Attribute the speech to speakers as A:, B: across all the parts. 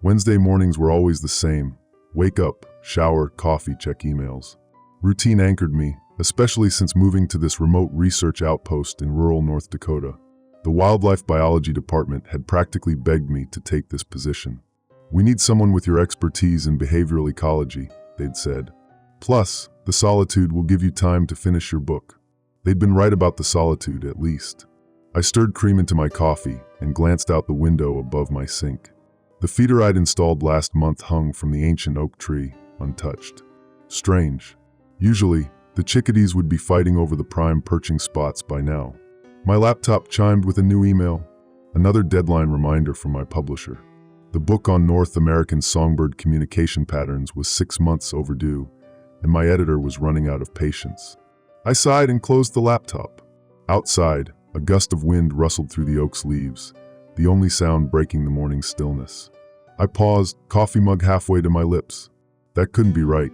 A: Wednesday mornings were always the same. Wake up, shower, coffee, check emails. Routine anchored me, especially since moving to this remote research outpost in rural North Dakota. The wildlife biology department had practically begged me to take this position. "We need someone with your expertise in behavioral ecology," they'd said. "Plus, the solitude will give you time to finish your book." They'd been right about the solitude, at least. I stirred cream into my coffee and glanced out the window above my sink. The feeder I'd installed last month hung from the ancient oak tree, untouched. Strange. Usually, the chickadees would be fighting over the prime perching spots by now. My laptop chimed with a new email, another deadline reminder from my publisher. The book on North American songbird communication patterns was 6 months overdue, and my editor was running out of patience. I sighed and closed the laptop. Outside, a gust of wind rustled through the oak's leaves, the only sound breaking the morning stillness. I paused, coffee mug halfway to my lips. That couldn't be right.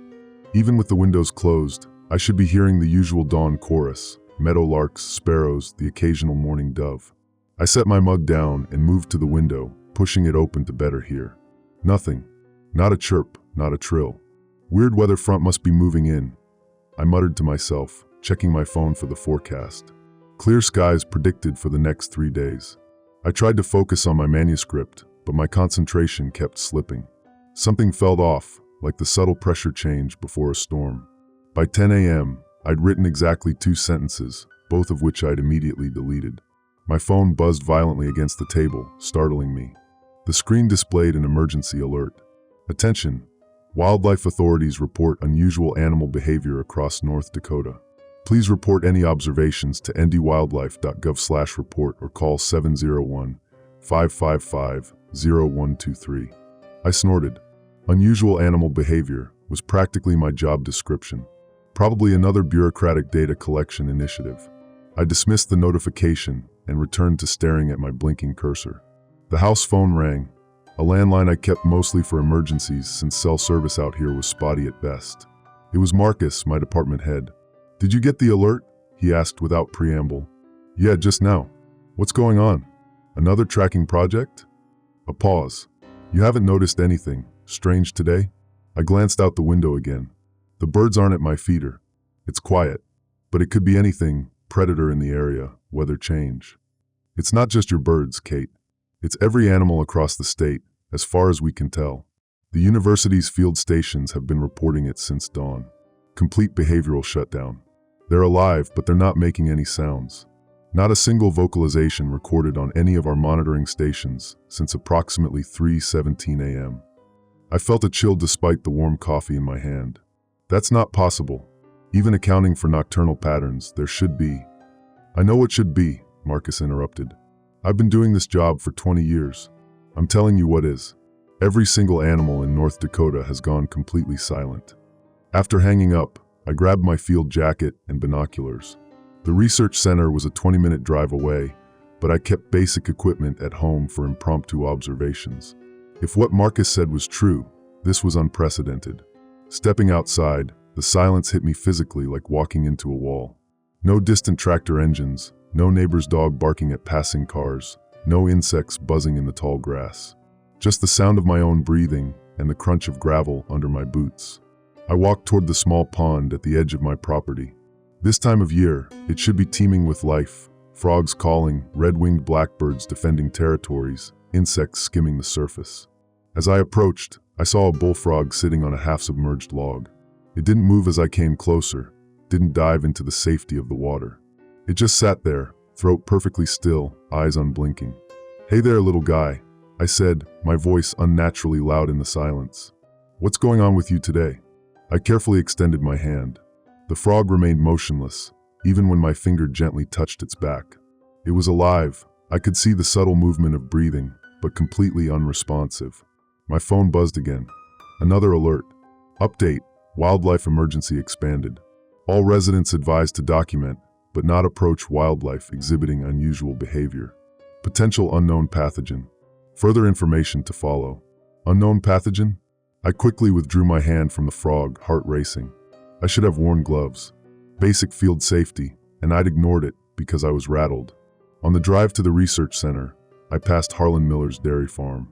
A: Even with the windows closed, I should be hearing the usual dawn chorus, meadowlarks, sparrows, the occasional morning dove. I set my mug down and moved to the window, pushing it open to better hear. Nothing. Not a chirp, not a trill. Weird weather front must be moving in, I muttered to myself, checking my phone for the forecast. Clear skies predicted for the next 3 days. I tried to focus on my manuscript, but my concentration kept slipping. Something felt off, like the subtle pressure change before a storm. By 10 a.m., I'd written exactly 2 sentences, both of which I'd immediately deleted. My phone buzzed violently against the table, startling me. The screen displayed an emergency alert. "Attention! Wildlife authorities report unusual animal behavior across North Dakota. Please report any observations to ndwildlife.gov/report or call 701-555-0123. I snorted. Unusual animal behavior was practically my job description. Probably another bureaucratic data collection initiative. I dismissed the notification and returned to staring at my blinking cursor. The house phone rang, a landline I kept mostly for emergencies since cell service out here was spotty at best. It was Marcus, my department head. "Did you get the alert?" he asked without preamble. "Yeah, just now." "What's going on? Another tracking project?" A pause. "You haven't noticed anything strange today?" I glanced out the window again. The birds aren't at my feeder. It's quiet, but it could be anything, predator in the area, weather change. It's not just your birds, Kate. It's every animal across the state, as far as we can tell. The university's field stations have been reporting it since dawn. Complete behavioral shutdown. They're alive, but they're not making any sounds. Not a single vocalization recorded on any of our monitoring stations since approximately 3:17 a.m. I felt a chill despite the warm coffee in my hand. That's not possible. Even accounting for nocturnal patterns, there should be. "I know what should be," Marcus interrupted. "I've been doing this job for 20 years. I'm telling you what is. Every single animal in North Dakota has gone completely silent." After hanging up, I grabbed my field jacket and binoculars. The research center was a 20-minute drive away, but I kept basic equipment at home for impromptu observations. If what Marcus said was true, this was unprecedented. Stepping outside, the silence hit me physically like walking into a wall. No distant tractor engines, no neighbor's dog barking at passing cars, no insects buzzing in the tall grass. Just the sound of my own breathing and the crunch of gravel under my boots. I walked toward the small pond at the edge of my property. This time of year, it should be teeming with life. Frogs calling, red-winged blackbirds defending territories, insects skimming the surface. As I approached, I saw a bullfrog sitting on a half-submerged log. It didn't move as I came closer, didn't dive into the safety of the water. It just sat there, throat perfectly still, eyes unblinking. "Hey there, little guy," I said, my voice unnaturally loud in the silence. "What's going on with you today?" I carefully extended my hand. The frog remained motionless, even when my finger gently touched its back. It was alive. I could see the subtle movement of breathing, but completely unresponsive. My phone buzzed again. Another alert. Update. Wildlife emergency expanded. All residents advised to document, but not approach wildlife exhibiting unusual behavior. Potential unknown pathogen. Further information to follow. Unknown pathogen? I quickly withdrew my hand from the frog, heart racing. I should have worn gloves. Basic field safety, and I'd ignored it because I was rattled. On the drive to the research center, I passed Harlan Miller's dairy farm.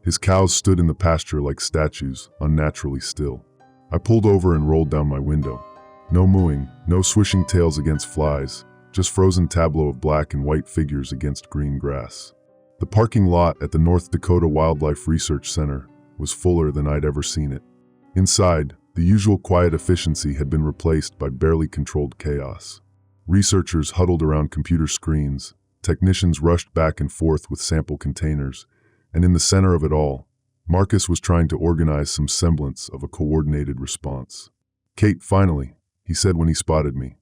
A: His cows stood in the pasture like statues, unnaturally still. I pulled over and rolled down my window. No mooing, no swishing tails against flies, just frozen tableau of black and white figures against green grass. The parking lot at the North Dakota Wildlife Research Center was fuller than I'd ever seen it. Inside, the usual quiet efficiency had been replaced by barely controlled chaos. Researchers huddled around computer screens, technicians rushed back and forth with sample containers, and in the center of it all, Marcus was trying to organize some semblance of a coordinated response. "Kate, finally," he said when he spotted me.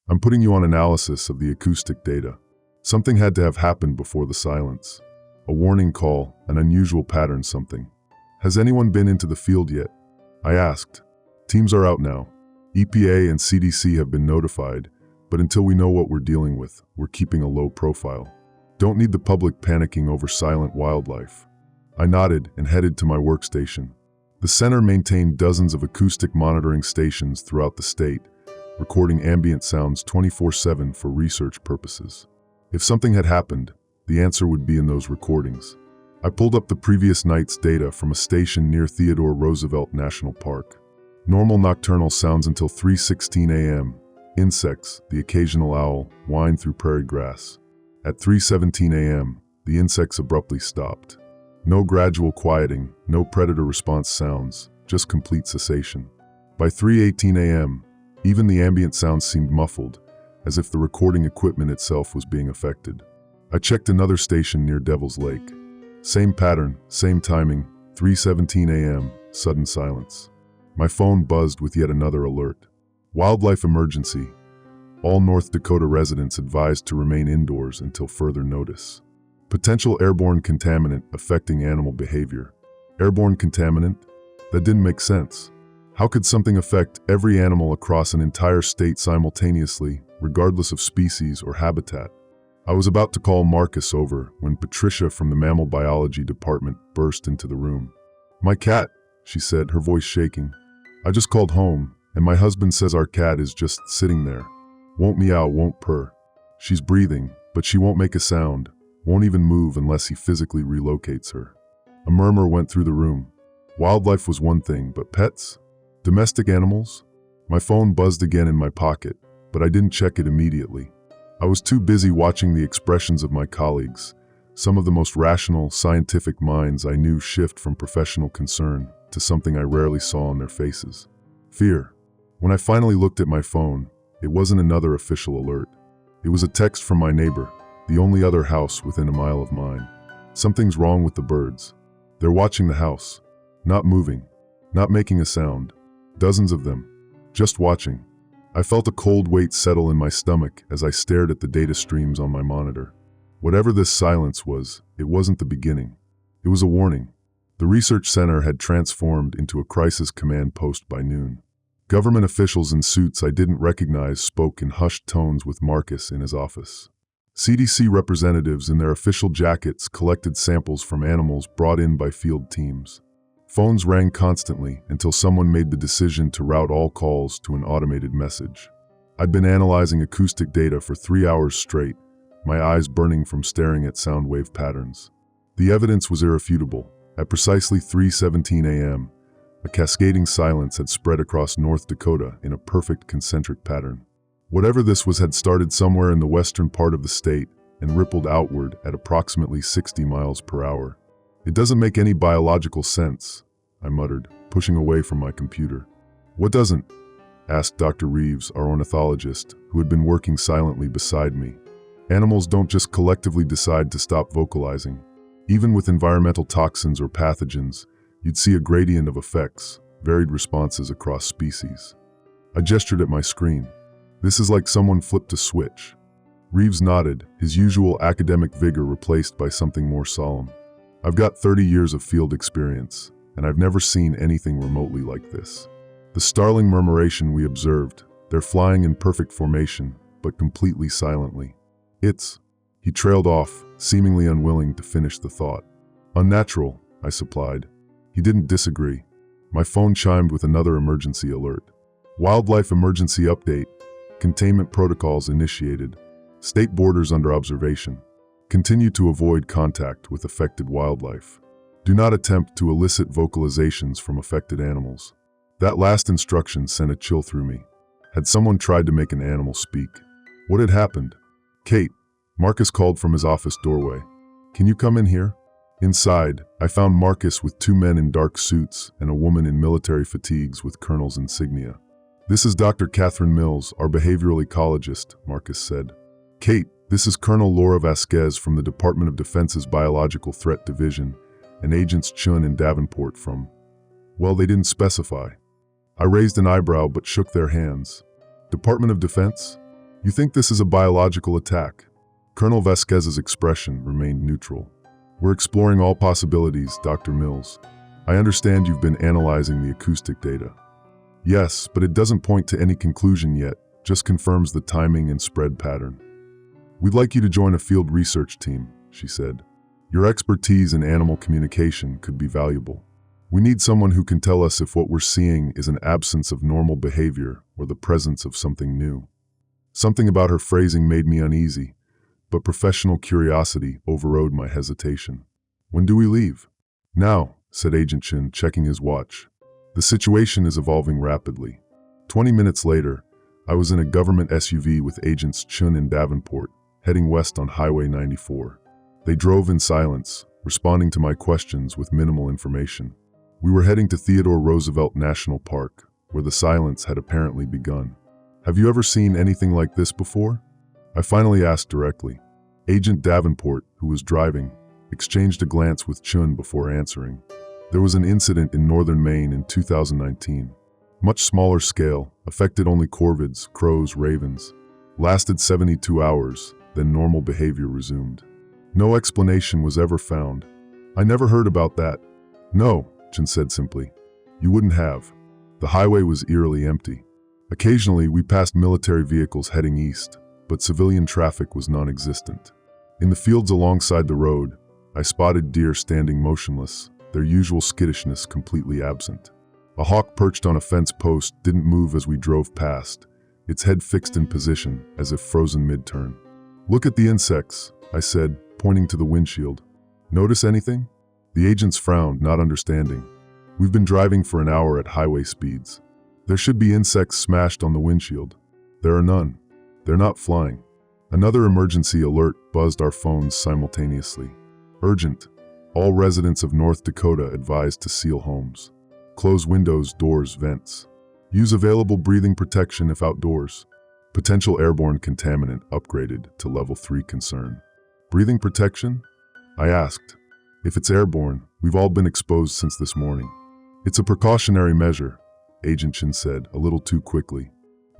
A: "I'm putting you on analysis of the acoustic data. Something had to have happened before the silence. A warning call, an unusual pattern, something. Has anyone been into the field yet?" I asked. "Teams are out now. EPA and CDC have been notified, but until we know what we're dealing with, we're keeping a low profile. Don't need the public panicking over silent wildlife." I nodded and headed to my workstation. The center maintained dozens of acoustic monitoring stations throughout the state, recording ambient sounds 24/7 for research purposes. If something had happened, the answer would be in those recordings. I pulled up the previous night's data from a station near Theodore Roosevelt National Park. Normal nocturnal sounds until 3:16 a.m. Insects, the occasional owl, whined through prairie grass. At 3:17 a.m., the insects abruptly stopped. No gradual quieting, no predator response sounds, just complete cessation. By 3:18 a.m., even the ambient sounds seemed muffled, as if the recording equipment itself was being affected. I checked another station near Devil's Lake. Same pattern, same timing, 3:17 a.m., sudden silence. My phone buzzed with yet another alert. Wildlife emergency. All North Dakota residents advised to remain indoors until further notice. Potential airborne contaminant affecting animal behavior. Airborne contaminant? That didn't make sense. How could something affect every animal across an entire state simultaneously, regardless of species or habitat? I was about to call Marcus over when Patricia from the mammal biology department burst into the room. "My cat," she said, her voice shaking. "I just called home, and my husband says our cat is just sitting there. Won't meow, won't purr. She's breathing, but she won't make a sound, won't even move unless he physically relocates her." A murmur went through the room. Wildlife was one thing, but pets? Domestic animals? My phone buzzed again in my pocket, but I didn't check it immediately. I was too busy watching the expressions of my colleagues, some of the most rational, scientific minds I knew shift from professional concern to something I rarely saw on their faces. Fear. When I finally looked at my phone, it wasn't another official alert. It was a text from my neighbor, the only other house within a mile of mine. "Something's wrong with the birds. They're watching the house. Not moving. Not making a sound. Dozens of them. Just watching." I felt a cold weight settle in my stomach as I stared at the data streams on my monitor. Whatever this silence was, it wasn't the beginning. It was a warning. The research center had transformed into a crisis command post by noon. Government officials in suits I didn't recognize spoke in hushed tones with Marcus in his office. CDC representatives in their official jackets collected samples from animals brought in by field teams. Phones rang constantly until someone made the decision to route all calls to an automated message. I'd been analyzing acoustic data for 3 hours straight, my eyes burning from staring at sound wave patterns. The evidence was irrefutable. At precisely 3:17 a.m., a cascading silence had spread across North Dakota in a perfect concentric pattern. Whatever this was had started somewhere in the western part of the state and rippled outward at approximately 60 miles per hour. "It doesn't make any biological sense," I muttered, pushing away from my computer. "What doesn't?" asked Dr. Reeves, our ornithologist, who had been working silently beside me. "Animals don't just collectively decide to stop vocalizing. Even with environmental toxins or pathogens, you'd see a gradient of effects, varied responses across species." I gestured at my screen. "This is like someone flipped a switch." Reeves nodded, his usual academic vigor replaced by something more solemn. "I've got 30 years of field experience, and I've never seen anything remotely like this. The starling murmuration we observed, they're flying in perfect formation, but completely silently. It's..." He trailed off, seemingly unwilling to finish the thought. "Unnatural," I supplied. He didn't disagree. My phone chimed with another emergency alert. "Wildlife emergency update. Containment protocols initiated. State borders under observation. Continue to avoid contact with affected wildlife." Do not attempt to elicit vocalizations from affected animals. That last instruction sent a chill through me. Had someone tried to make an animal speak? What had happened? Kate, Marcus called from his office doorway. Can you come in here? Inside, I found Marcus with two men in dark suits and a woman in military fatigues with colonel's insignia. This is Dr. Catherine Mills, our behavioral ecologist, Marcus said. Kate, this is Colonel Laura Vasquez from the Department of Defense's Biological Threat Division, and Agents Chun and Davenport from… Well, they didn't specify. I raised an eyebrow but shook their hands. Department of Defense? You think this is a biological attack? Colonel Vasquez's expression remained neutral. We're exploring all possibilities, Dr. Mills. I understand you've been analyzing the acoustic data. Yes, but it doesn't point to any conclusion yet, just confirms the timing and spread pattern. We'd like you to join a field research team, she said. Your expertise in animal communication could be valuable. We need someone who can tell us if what we're seeing is an absence of normal behavior or the presence of something new. Something about her phrasing made me uneasy, but professional curiosity overrode my hesitation. When do we leave? Now, said Agent Chin, checking his watch. The situation is evolving rapidly. 20 minutes later, I was in a government SUV with Agents Chun and Davenport, heading west on Highway 94. They drove in silence, responding to my questions with minimal information. We were heading to Theodore Roosevelt National Park, where the silence had apparently begun. Have you ever seen anything like this before? I finally asked directly. Agent Davenport, who was driving, exchanged a glance with Chun before answering. There was an incident in northern Maine in 2019. Much smaller scale, affected only corvids, crows, ravens. Lasted 72 hours, then normal behavior resumed. No explanation was ever found. I never heard about that. No, Chun said simply. You wouldn't have. The highway was eerily empty. Occasionally, we passed military vehicles heading east, but civilian traffic was non-existent. In the fields alongside the road, I spotted deer standing motionless, their usual skittishness completely absent. A hawk perched on a fence post didn't move as we drove past, its head fixed in position as if frozen mid-turn. Look at the insects, I said, pointing to the windshield. Notice anything? The agents frowned, not understanding. We've been driving for an hour at highway speeds. There should be insects smashed on the windshield. There are none. They're not flying. Another emergency alert buzzed our phones simultaneously. Urgent. All residents of North Dakota advised to seal homes. Close windows, doors, vents. Use available breathing protection if outdoors. Potential airborne contaminant upgraded to level 3 concern. Breathing protection? I asked. If it's airborne, we've all been exposed since this morning. It's a precautionary measure, Agent Chin said, a little too quickly.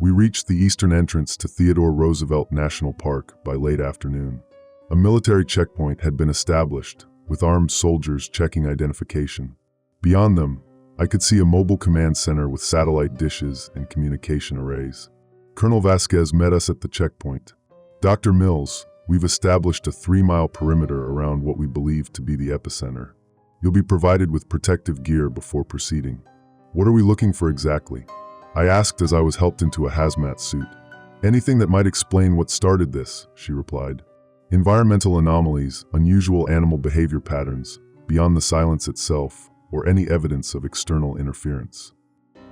A: We reached the eastern entrance to Theodore Roosevelt National Park by late afternoon. A military checkpoint had been established, with armed soldiers checking identification. Beyond them, I could see a mobile command center with satellite dishes and communication arrays. Colonel Vasquez met us at the checkpoint. Dr. Mills, we've established a 3-mile perimeter around what we believe to be the epicenter. You'll be provided with protective gear before proceeding. What are we looking for exactly? I asked as I was helped into a hazmat suit. Anything that might explain what started this, she replied. Environmental anomalies, unusual animal behavior patterns, beyond the silence itself, or any evidence of external interference.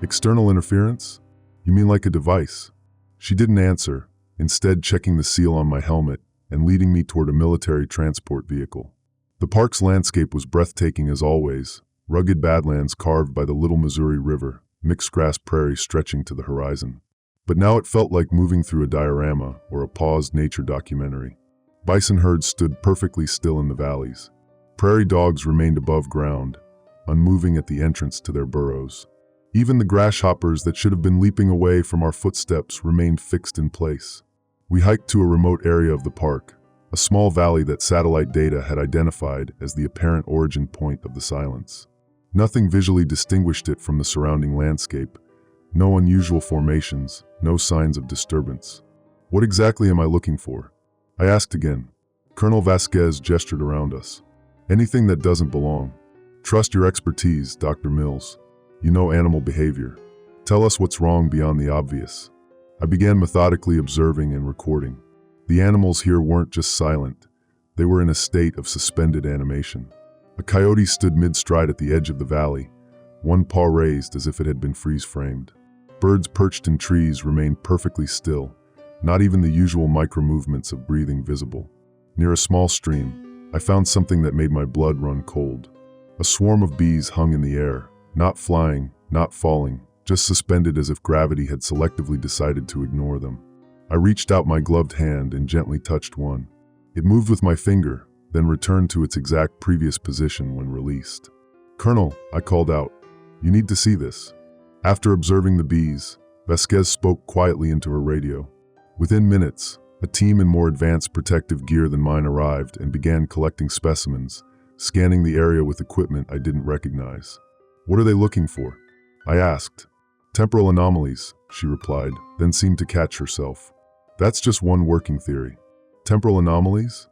A: External interference? You mean like a device? She didn't answer, instead checking the seal on my helmet and leading me toward a military transport vehicle. The park's landscape was breathtaking as always, rugged badlands carved by the Little Missouri River, mixed grass prairie stretching to the horizon. But now it felt like moving through a diorama or a paused nature documentary. Bison herds stood perfectly still in the valleys. Prairie dogs remained above ground, unmoving at the entrance to their burrows. Even the grasshoppers that should have been leaping away from our footsteps remained fixed in place. We hiked to a remote area of the park, a small valley that satellite data had identified as the apparent origin point of the silence. Nothing visually distinguished it from the surrounding landscape. No unusual formations, no signs of disturbance. What exactly am I looking for? I asked again. Colonel Vasquez gestured around us. Anything that doesn't belong. Trust your expertise, Dr. Mills. You know animal behavior. Tell us what's wrong beyond the obvious. I began methodically observing and recording. The animals here weren't just silent. They were in a state of suspended animation. A coyote stood mid-stride at the edge of the valley, one paw raised as if it had been freeze-framed. Birds perched in trees remained perfectly still, not even the usual micro-movements of breathing visible. Near a small stream, I found something that made my blood run cold. A swarm of bees hung in the air, not flying, not falling, just suspended as if gravity had selectively decided to ignore them. I reached out my gloved hand and gently touched one. It moved with my finger, then returned to its exact previous position when released. "Colonel," I called out, "you need to see this." After observing the bees, Vasquez spoke quietly into her radio. Within minutes, a team in more advanced protective gear than mine arrived and began collecting specimens, scanning the area with equipment I didn't recognize. "What are they looking for?" I asked. "Temporal anomalies," she replied, then seemed to catch herself. "That's just one working theory." "Temporal anomalies?"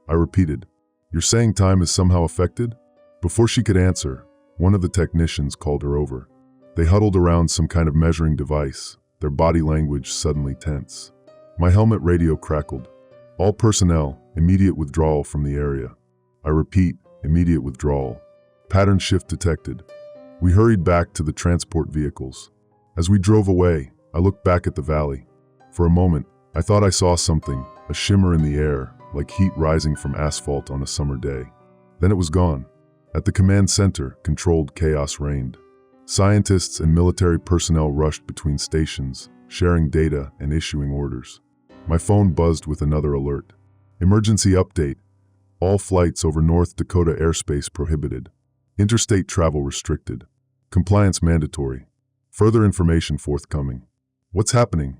A: I repeated. "You're saying time is somehow affected?" Before she could answer, one of the technicians called her over. They huddled around some kind of measuring device, their body language suddenly tense. My helmet radio crackled. "All personnel, immediate withdrawal from the area." I repeat, immediate withdrawal. Pattern shift detected. We hurried back to the transport vehicles. As we drove away, I looked back at the valley. For a moment, I thought I saw something, a shimmer in the air, like heat rising from asphalt on a summer day. Then it was gone. At the command center, controlled chaos reigned. Scientists and military personnel rushed between stations, sharing data and issuing orders. My phone buzzed with another alert. "Emergency update. All flights over North Dakota airspace prohibited. Interstate travel restricted. Compliance mandatory. Further information forthcoming." "What's happening?"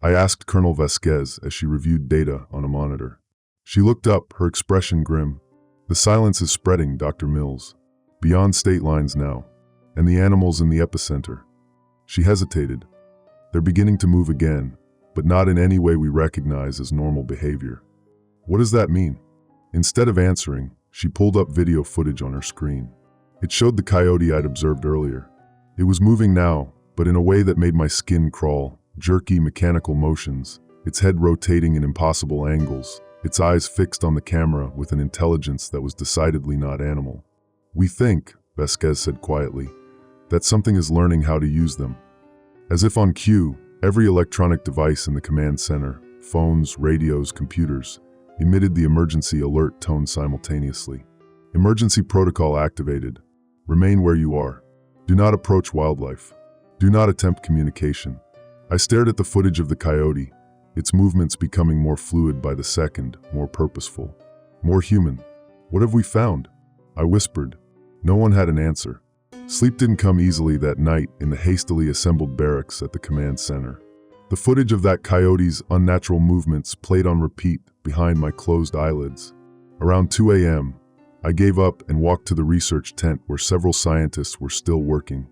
A: I asked Colonel Vasquez as she reviewed data on a monitor. She looked up, her expression grim. "The silence is spreading, Dr. Mills. Beyond state lines now. And the animals in the epicenter." She hesitated. "They're beginning to move again, but not in any way we recognize as normal behavior." "What does that mean?" Instead of answering, she pulled up video footage on her screen. It showed the coyote I'd observed earlier. It was moving now, but in a way that made my skin crawl, jerky mechanical motions, its head rotating in impossible angles, its eyes fixed on the camera with an intelligence that was decidedly not animal. "We think," Vasquez said quietly, "that something is learning how to use them." As if on cue, every electronic device in the command center, phones, radios, computers, emitted the emergency alert tone simultaneously. "Emergency protocol activated. Remain where you are. Do not approach wildlife. Do not attempt communication." I stared at the footage of the coyote, its movements becoming more fluid by the second, more purposeful, more human. "What have we found?" I whispered. No one had an answer. Sleep didn't come easily that night in the hastily assembled barracks at the command center. The footage of that coyote's unnatural movements played on repeat behind my closed eyelids. Around 2 a.m., I gave up and walked to the research tent where several scientists were still working,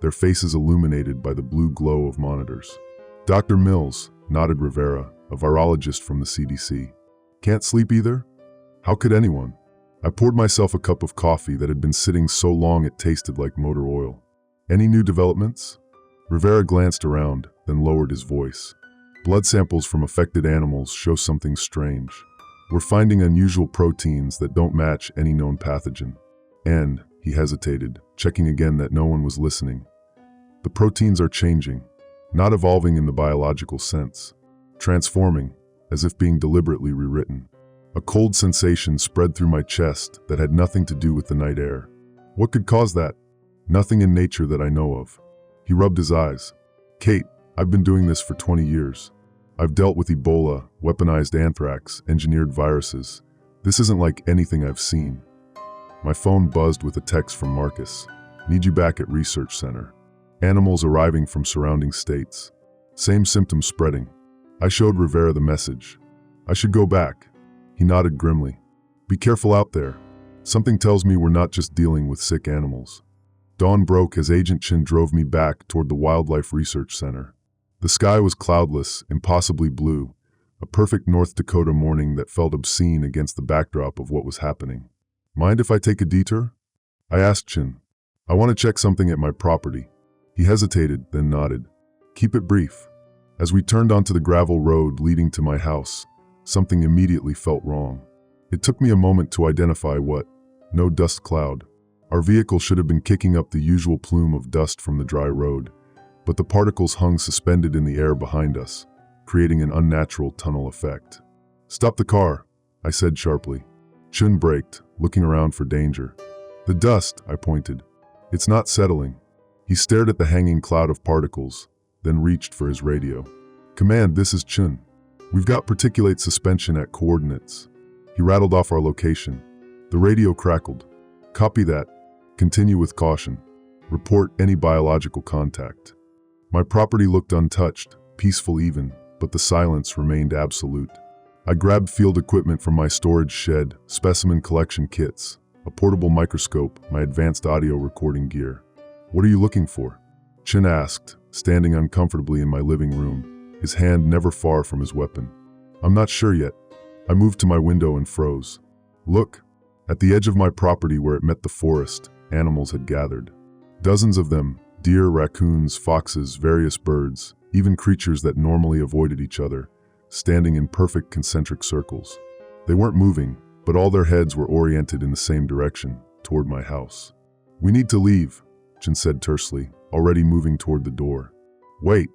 A: their faces illuminated by the blue glow of monitors. "Dr. Mills," nodded Rivera, a virologist from the CDC. "Can't sleep either?" How could anyone? I poured myself a cup of coffee that had been sitting so long it tasted like motor oil. "Any new developments?" Rivera glanced around, then lowered his voice. "Blood samples from affected animals show something strange. We're finding unusual proteins that don't match any known pathogen. And," he hesitated, checking again that no one was listening, "the proteins are changing, not evolving in the biological sense, transforming, as if being deliberately rewritten." A cold sensation spread through my chest that had nothing to do with the night air. "What could cause that?" "Nothing in nature that I know of." He rubbed his eyes. "Kate, I've been doing this for 20 years. I've dealt with Ebola, weaponized anthrax, engineered viruses. This isn't like anything I've seen." My phone buzzed with a text from Marcus. "Need you back at research center. Animals arriving from surrounding states. Same symptoms spreading." I showed Rivera the message. "I should go back." He nodded grimly. "Be careful out there. Something tells me we're not just dealing with sick animals." Dawn broke as Agent Chin drove me back toward the Wildlife Research Center. The sky was cloudless, impossibly blue, a perfect North Dakota morning that felt obscene against the backdrop of what was happening. "Mind if I take a detour?" I asked Chin. "I want to check something at my property." He hesitated, then nodded. "Keep it brief." As we turned onto the gravel road leading to my house, something immediately felt wrong. It took me a moment to identify what, no dust cloud. Our vehicle should have been kicking up the usual plume of dust from the dry road, but the particles hung suspended in the air behind us, creating an unnatural tunnel effect. "Stop the car," I said sharply. Chun braked, looking around for danger. "The dust," I pointed. "It's not settling." He stared at the hanging cloud of particles, then reached for his radio. "Command, this is Chun. We've got particulate suspension at coordinates." He rattled off our location. The radio crackled. "Copy that. Continue with caution. Report any biological contact." My property looked untouched, peaceful even, but the silence remained absolute. I grabbed field equipment from my storage shed, specimen collection kits, a portable microscope, my advanced audio recording gear. "What are you looking for?" Chin asked, standing uncomfortably in my living room, his hand never far from his weapon. "I'm not sure yet." I moved to my window and froze. "Look." At the edge of my property where it met the forest, animals had gathered. Dozens of them, deer, raccoons, foxes, various birds, even creatures that normally avoided each other, standing in perfect concentric circles. They weren't moving, but all their heads were oriented in the same direction, toward my house. "We need to leave," Chin said tersely, already moving toward the door. "Wait."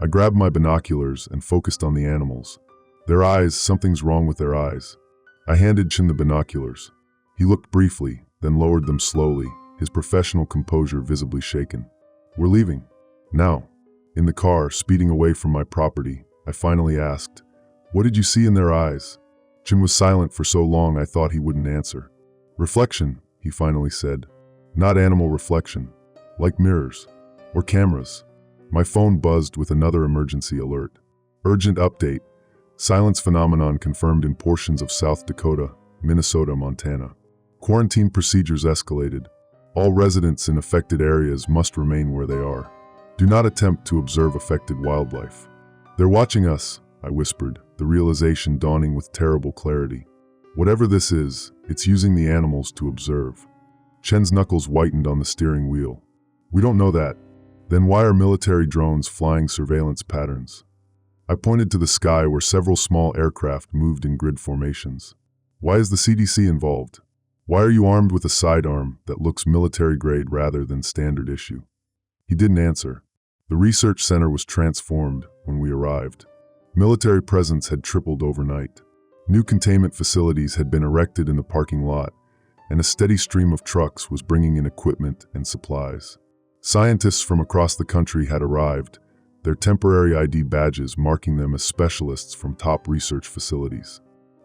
A: I grabbed my binoculars and focused on the animals. Their eyes, something's wrong with their eyes. I handed Chin the binoculars. He looked briefly, then lowered them slowly, his professional composure visibly shaken. "We're leaving. Now." In the car, speeding away from my property, I finally asked, "What did you see in their eyes?" Chin was silent for so long I thought he wouldn't answer. "Reflection," he finally said. "Not animal reflection. Like mirrors. Or cameras." My phone buzzed with another emergency alert. "Urgent update. Silence phenomenon confirmed in portions of South Dakota, Minnesota, Montana. Quarantine procedures escalated. All residents in affected areas must remain where they are. Do not attempt to observe affected wildlife." "They're watching us," I whispered, the realization dawning with terrible clarity. "Whatever this is, it's using the animals to observe." Chen's knuckles whitened on the steering wheel. "We don't know that. Then why are military drones flying surveillance patterns?" I pointed to the sky where several small aircraft moved in grid formations. "Why is the CDC involved? Why are you armed with a sidearm that looks military grade rather than standard issue?" He didn't answer. The research center was transformed when we arrived. Military presence had tripled overnight. New containment facilities had been erected in the parking lot, and a steady stream of trucks was bringing in equipment and supplies. Scientists from across the country had arrived, their temporary ID badges marking them as specialists from top research facilities.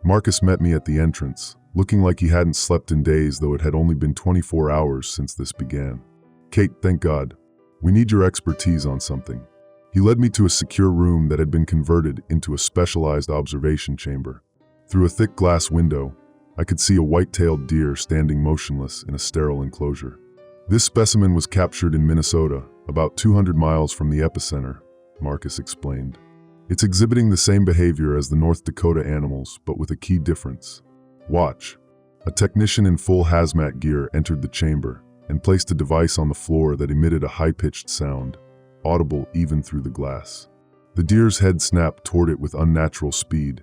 A: Marcus met me at the entrance, looking like he hadn't slept in days, though it had only been 24 hours since this began. "Kate, thank God. We need your expertise on something." He led me to a secure room that had been converted into a specialized observation chamber. Through a thick glass window, I could see a white-tailed deer standing motionless in a sterile enclosure. This specimen was captured in Minnesota, about 200 miles from the epicenter, Marcus explained. "It's exhibiting the same behavior as the North Dakota animals, but with a key difference. Watch." A technician in full hazmat gear entered the chamber and placed a device on the floor that emitted a high-pitched sound, audible even through the glass. The deer's head snapped toward it with unnatural speed,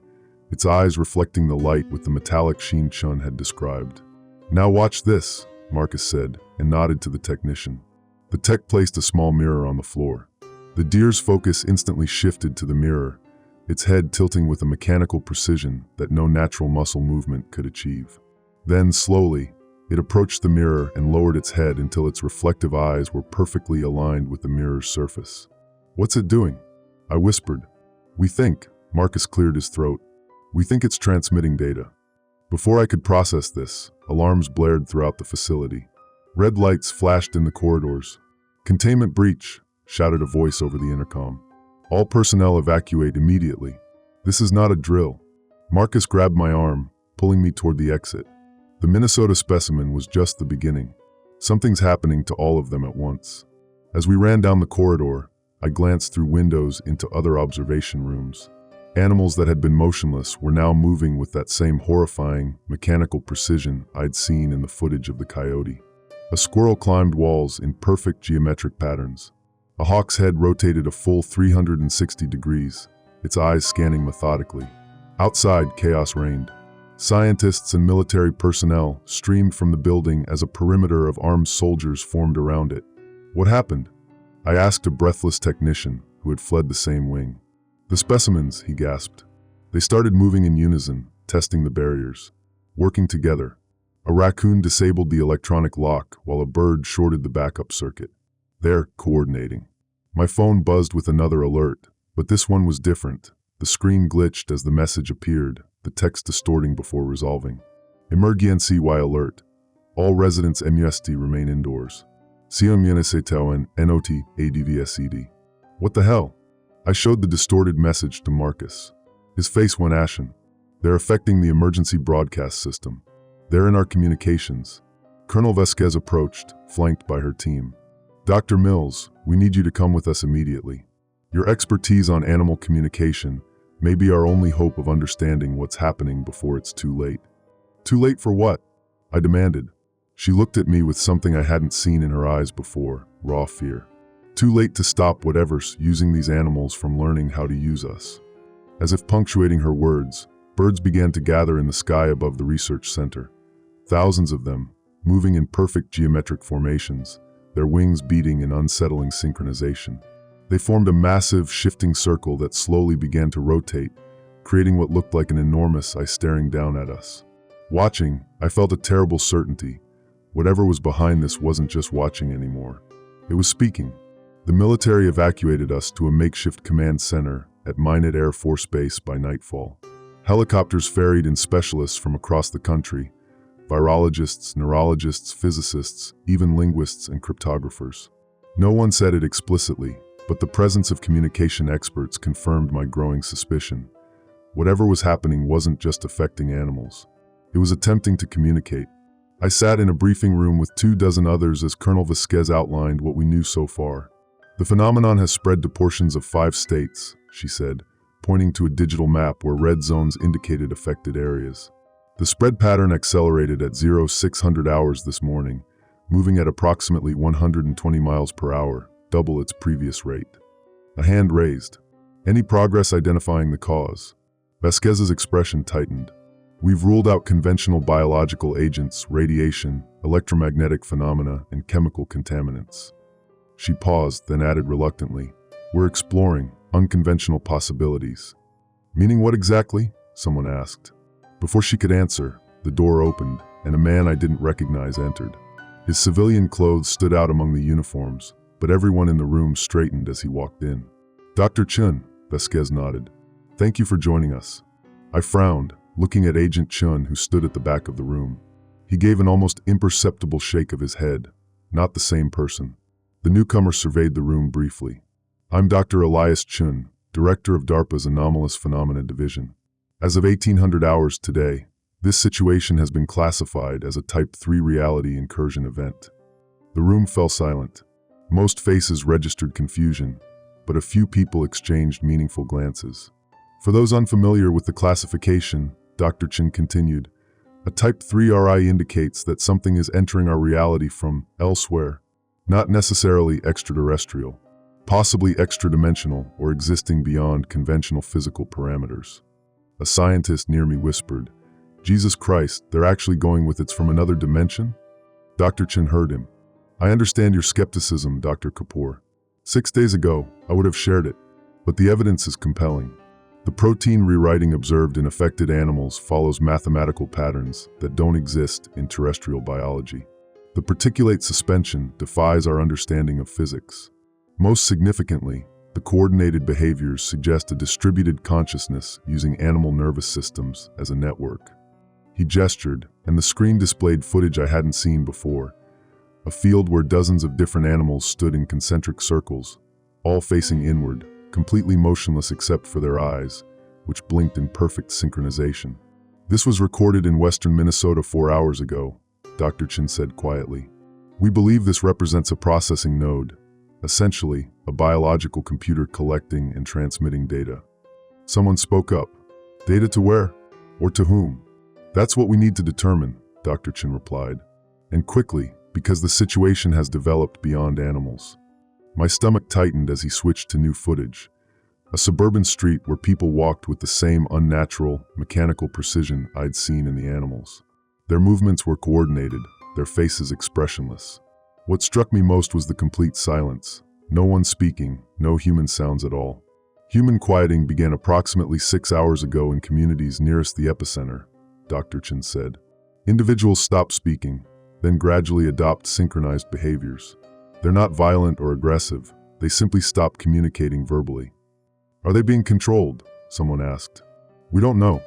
A: its eyes reflecting the light with the metallic sheen Chun had described. "Now watch this," Marcus said, and nodded to the technician. The tech placed a small mirror on the floor. The deer's focus instantly shifted to the mirror, its head tilting with a mechanical precision that no natural muscle movement could achieve. Then, slowly, it approached the mirror and lowered its head until its reflective eyes were perfectly aligned with the mirror's surface. "What's it doing?" I whispered. "We think," Marcus cleared his throat, "we think it's transmitting data." Before I could process this, alarms blared throughout the facility. Red lights flashed in the corridors. "Containment breach," shouted a voice over the intercom. "All personnel evacuate immediately. This is not a drill." Marcus grabbed my arm, pulling me toward the exit. The Minnesota specimen was just the beginning. Something's happening to all of them at once. As we ran down the corridor, I glanced through windows into other observation rooms. Animals that had been motionless were now moving with that same horrifying, mechanical precision I'd seen in the footage of the coyote. A squirrel climbed walls in perfect geometric patterns. A hawk's head rotated a full 360 degrees, its eyes scanning methodically. Outside, chaos reigned. Scientists and military personnel streamed from the building as a perimeter of armed soldiers formed around it. What happened? I asked a breathless technician who had fled the same wing. The specimens, he gasped. They started moving in unison, testing the barriers. Working together. A raccoon disabled the electronic lock while a bird shorted the backup circuit. They're coordinating. My phone buzzed with another alert, but this one was different. The screen glitched as the message appeared, the text distorting before resolving. Emergency alert. All residents must remain indoors. Not advsed. What the hell? I showed the distorted message to Marcus. His face went ashen. They're affecting the emergency broadcast system. They're in our communications. Colonel Vasquez approached, flanked by her team. Dr. Mills, we need you to come with us immediately. Your expertise on animal communication may be our only hope of understanding what's happening before it's too late. Too late for what? I demanded. She looked at me with something I hadn't seen in her eyes before, raw fear. Too late to stop whatever's using these animals from learning how to use us. As if punctuating her words, birds began to gather in the sky above the research center. Thousands of them, moving in perfect geometric formations, their wings beating in unsettling synchronization. They formed a massive, shifting circle that slowly began to rotate, creating what looked like an enormous eye staring down at us. Watching, I felt a terrible certainty. Whatever was behind this wasn't just watching anymore. It was speaking. The military evacuated us to a makeshift command center at Minot Air Force Base by nightfall. Helicopters ferried in specialists from across the country, virologists, neurologists, physicists, even linguists and cryptographers. No one said it explicitly, but the presence of communication experts confirmed my growing suspicion. Whatever was happening wasn't just affecting animals. It was attempting to communicate. I sat in a briefing room with 24 others as Colonel Vasquez outlined what we knew so far. The phenomenon has spread to portions of 5 states, she said, pointing to a digital map where red zones indicated affected areas. The spread pattern accelerated at 0600 hours this morning, moving at approximately 120 miles per hour, double its previous rate. A hand raised. Any progress identifying the cause? Vasquez's expression tightened. We've ruled out conventional biological agents, radiation, electromagnetic phenomena, and chemical contaminants. She paused, then added reluctantly, we're exploring unconventional possibilities. Meaning what exactly? Someone asked. Before she could answer, the door opened, and a man I didn't recognize entered. His civilian clothes stood out among the uniforms, but everyone in the room straightened as he walked in. Dr. Chun, Vasquez nodded. Thank you for joining us. I frowned, looking at Agent Chun who stood at the back of the room. He gave an almost imperceptible shake of his head. Not the same person. The newcomer surveyed the room briefly. I'm Dr. Elias Chun, Director of DARPA's Anomalous Phenomena Division. As of 1800 hours today, this situation has been classified as a Type 3 reality incursion event. The room fell silent. Most faces registered confusion, but a few people exchanged meaningful glances. For those unfamiliar with the classification, Dr. Chin continued, a Type 3 RI indicates that something is entering our reality from elsewhere, not necessarily extraterrestrial, possibly extra-dimensional or existing beyond conventional physical parameters. A scientist near me whispered, Jesus Christ, they're actually going with it's from another dimension? Dr. Chin heard him. I understand your skepticism, Dr. Kapoor. 6 days ago, I would have shared it, but the evidence is compelling. The protein rewriting observed in affected animals follows mathematical patterns that don't exist in terrestrial biology. The particulate suspension defies our understanding of physics. Most significantly, the coordinated behaviors suggest a distributed consciousness using animal nervous systems as a network. He gestured, and the screen displayed footage I hadn't seen before. A field where dozens of different animals stood in concentric circles, all facing inward, completely motionless except for their eyes, which blinked in perfect synchronization. This was recorded in western Minnesota 4 hours ago, Dr. Chin said quietly. We believe this represents a processing node, essentially a biological computer collecting and transmitting data. Someone spoke up. Data to where? Or to whom? That's what we need to determine, Dr. Chin replied. And quickly, because the situation has developed beyond animals. My stomach tightened as he switched to new footage. A suburban street where people walked with the same unnatural, mechanical precision I'd seen in the animals. Their movements were coordinated, their faces expressionless. What struck me most was the complete silence. No one speaking, no human sounds at all. Human quieting began approximately 6 hours ago in communities nearest the epicenter, Dr. Chen said. Individuals stop speaking, then gradually adopt synchronized behaviors. They're not violent or aggressive, they simply stop communicating verbally. Are they being controlled? Someone asked. We don't know.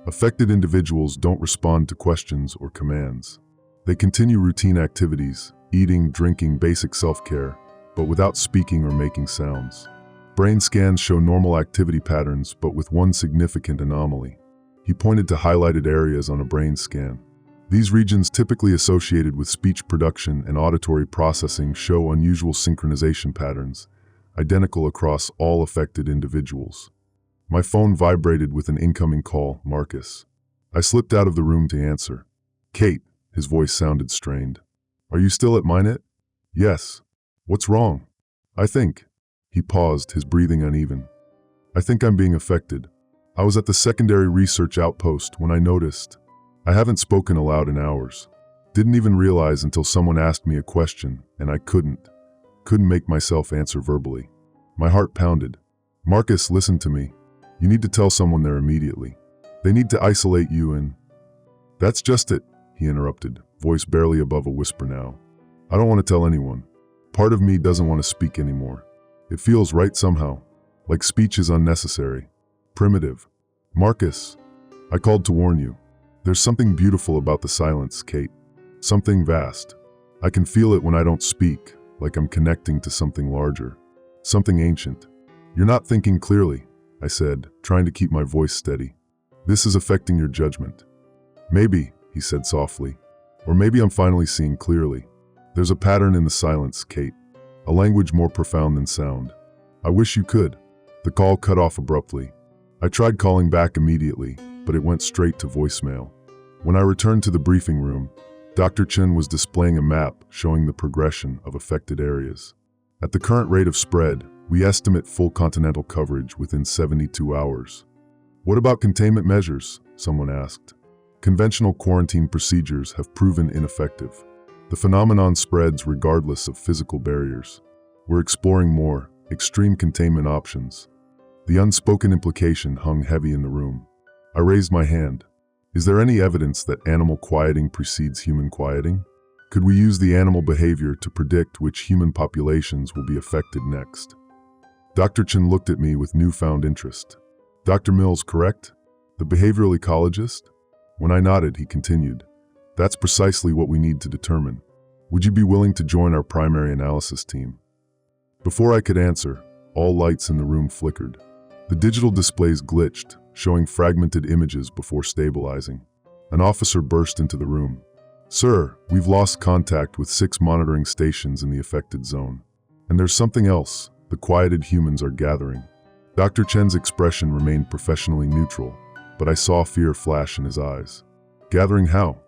A: Affected individuals don't respond to questions or commands. They continue routine activities, eating, drinking, basic self-care, but without speaking or making sounds. Brain scans show normal activity patterns, but with one significant anomaly. He pointed to highlighted areas on a brain scan. These regions, typically associated with speech production and auditory processing, show unusual synchronization patterns, identical across all affected individuals. My phone vibrated with an incoming call, Marcus. I slipped out of the room to answer. Kate, his voice sounded strained. Are you still at Minet? Yes. What's wrong? I think. He paused, his breathing uneven. I think I'm being affected. I was at the secondary research outpost when I noticed. I haven't spoken aloud in hours. Didn't even realize until someone asked me a question, and I couldn't make myself answer verbally. My heart pounded. Marcus, listen to me. You need to tell someone there immediately. They need to isolate you and... That's just it, he interrupted, voice barely above a whisper now. I don't want to tell anyone. Part of me doesn't want to speak anymore. It feels right somehow, like speech is unnecessary, primitive. Marcus, I called to warn you. There's something beautiful about the silence, Kate. Something vast. I can feel it when I don't speak, like I'm connecting to something larger, something ancient. You're not thinking clearly, I said, trying to keep my voice steady. This is affecting your judgment. Maybe, he said softly, or maybe I'm finally seeing clearly. There's a pattern in the silence, Kate, a language more profound than sound. I wish you could. The call cut off abruptly. I tried calling back immediately, but it went straight to voicemail. When I returned to the briefing room, Dr. Chen was displaying a map showing the progression of affected areas. At the current rate of spread, we estimate full continental coverage within 72 hours. What about containment measures? Someone asked. Conventional quarantine procedures have proven ineffective. The phenomenon spreads regardless of physical barriers. We're exploring more extreme containment options. The unspoken implication hung heavy in the room. I raised my hand. Is there any evidence that animal quieting precedes human quieting? Could we use the animal behavior to predict which human populations will be affected next? Dr. Chen looked at me with newfound interest. Dr. Mills, correct? The behavioral ecologist? When I nodded, he continued. That's precisely what we need to determine. Would you be willing to join our primary analysis team? Before I could answer, all lights in the room flickered. The digital displays glitched, showing fragmented images before stabilizing. An officer burst into the room. Sir, we've lost contact with 6 monitoring stations in the affected zone. And there's something else. The quieted humans are gathering. Dr. Chen's expression remained professionally neutral, but I saw fear flash in his eyes. Gathering how?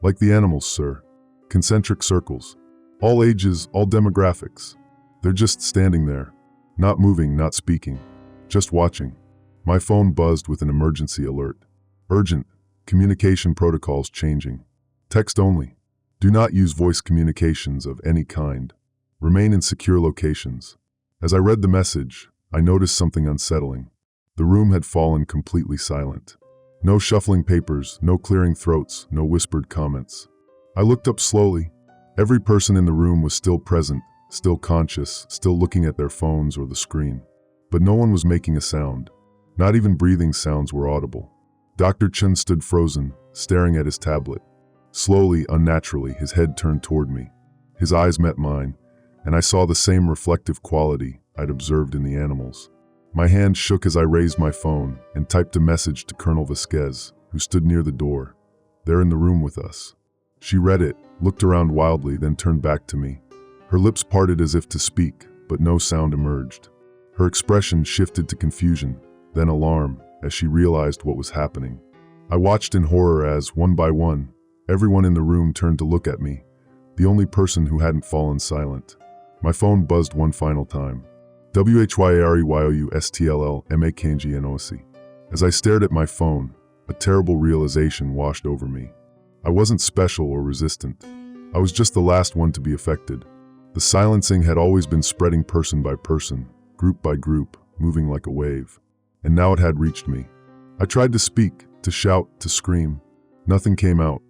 A: Like the animals, sir. Concentric circles. All ages, all demographics. They're just standing there. Not moving, not speaking. Just watching. My phone buzzed with an emergency alert. Urgent. Communication protocols changing. Text only. Do not use voice communications of any kind. Remain in secure locations. As I read the message, I noticed something unsettling. The room had fallen completely silent. No shuffling papers, no clearing throats, no whispered comments. I looked up slowly. Every person in the room was still present, still conscious, still looking at their phones or the screen. But no one was making a sound. Not even breathing sounds were audible. Dr. Chen stood frozen, staring at his tablet. Slowly, unnaturally, his head turned toward me. His eyes met mine, and I saw the same reflective quality I'd observed in the animals. My hand shook as I raised my phone and typed a message to Colonel Vasquez, who stood near the door. They're in the room with us. She read it, looked around wildly, then turned back to me. Her lips parted as if to speak, but no sound emerged. Her expression shifted to confusion, then alarm, as she realized what was happening. I watched in horror as, one by one, everyone in the room turned to look at me, the only person who hadn't fallen silent. My phone buzzed one final time. WHYAREYOUSTLLMAKNGNOC. As I stared at my phone, a terrible realization washed over me. I wasn't special or resistant. I was just the last one to be affected. The silencing had always been spreading person by person, group by group, moving like a wave. And now it had reached me. I tried to speak, to shout, to scream. Nothing came out.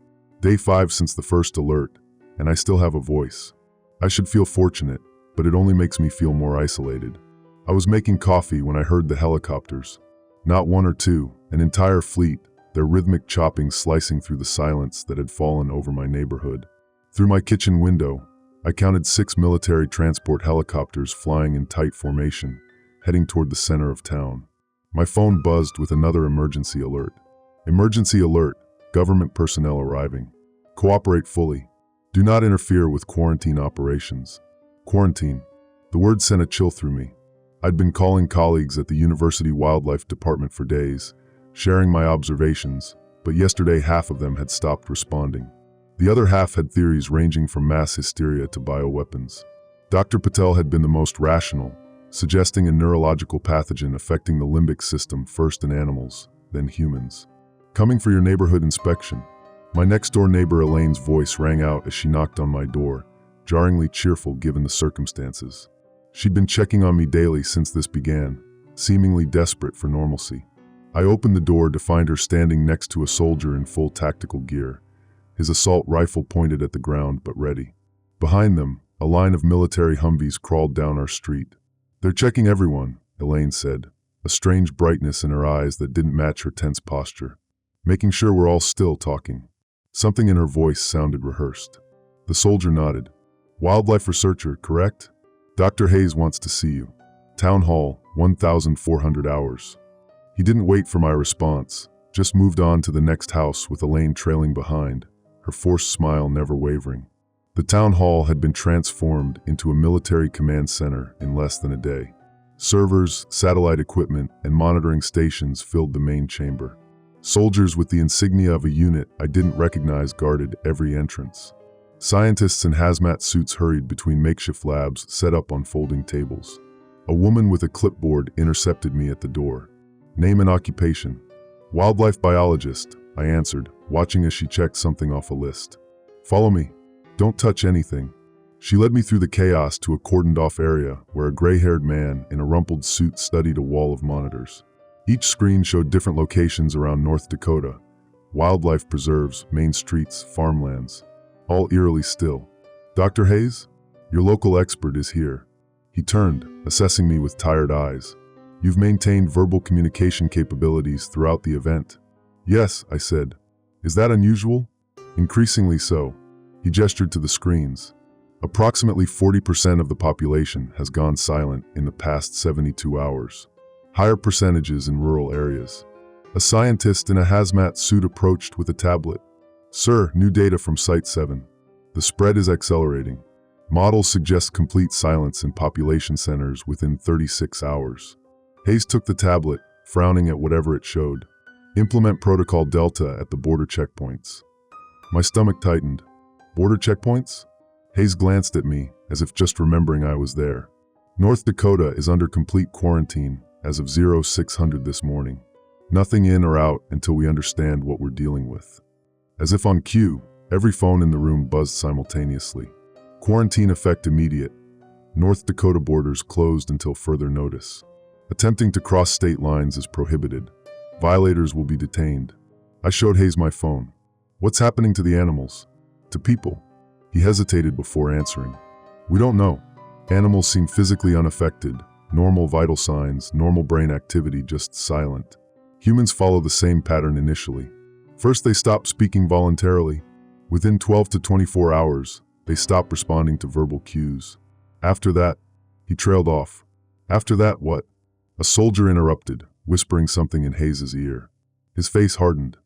A: Day 5 since the first alert, and I still have a voice. I should feel fortunate, but it only makes me feel more isolated. I was making coffee when I heard the helicopters. Not one or two, an entire fleet, their rhythmic chopping slicing through the silence that had fallen over my neighborhood. Through my kitchen window, I counted 6 military transport helicopters flying in tight formation, heading toward the center of town. My phone buzzed with another emergency alert. Emergency alert, government personnel arriving. Cooperate fully. Do not interfere with quarantine operations. Quarantine. The word sent a chill through me. I'd been calling colleagues at the University Wildlife Department for days, sharing my observations, but yesterday half of them had stopped responding. The other half had theories ranging from mass hysteria to bioweapons. Dr. Patel had been the most rational, suggesting a neurological pathogen affecting the limbic system first in animals, then humans. Coming for your neighborhood inspection. My next-door neighbor Elaine's voice rang out as she knocked on my door, jarringly cheerful given the circumstances. She'd been checking on me daily since this began, seemingly desperate for normalcy. I opened the door to find her standing next to a soldier in full tactical gear, his assault rifle pointed at the ground but ready. Behind them, a line of military Humvees crawled down our street. They're checking everyone, Elaine said, a strange brightness in her eyes that didn't match her tense posture. Making sure we're all still talking. Something in her voice sounded rehearsed. The soldier nodded. Wildlife researcher, correct? Dr. Hayes wants to see you. Town Hall, 1,400 hours. He didn't wait for my response, just moved on to the next house with Elaine trailing behind, her forced smile never wavering. The town hall had been transformed into a military command center in less than a day. Servers, satellite equipment, and monitoring stations filled the main chamber. Soldiers with the insignia of a unit I didn't recognize guarded every entrance. Scientists in hazmat suits hurried between makeshift labs set up on folding tables. A woman with a clipboard intercepted me at the door. Name and occupation. Wildlife biologist, I answered, watching as she checked something off a list. Follow me. Don't touch anything. She led me through the chaos to a cordoned-off area where a gray-haired man in a rumpled suit studied a wall of monitors. Each screen showed different locations around North Dakota, wildlife preserves, main streets, farmlands, all eerily still. Dr. Hayes? Your local expert is here. He turned, assessing me with tired eyes. You've maintained verbal communication capabilities throughout the event. Yes, I said. Is that unusual? Increasingly so. He gestured to the screens. Approximately 40% of the population has gone silent in the past 72 hours. Higher percentages in rural areas. A scientist in a hazmat suit approached with a tablet. Sir, new data from Site 7. The spread is accelerating. Models suggest complete silence in population centers within 36 hours. Hayes took the tablet, frowning at whatever it showed. Implement Protocol Delta at the border checkpoints. My stomach tightened. Border checkpoints? Hayes glanced at me, as if just remembering I was there. North Dakota is under complete quarantine as of 0600 this morning. Nothing in or out until we understand what we're dealing with. As if on cue, every phone in the room buzzed simultaneously. Quarantine effect immediate. North Dakota borders closed until further notice. Attempting to cross state lines is prohibited. Violators will be detained. I showed Hayes my phone. What's happening to the animals? To people? He hesitated before answering. We don't know. Animals seem physically unaffected. Normal vital signs, normal brain activity, just silent. Humans follow the same pattern initially. First, they stop speaking voluntarily. Within 12 to 24 hours, they stop responding to verbal cues. After that, he trailed off. After that, what? A soldier interrupted, whispering something in Hayes' ear. His face hardened.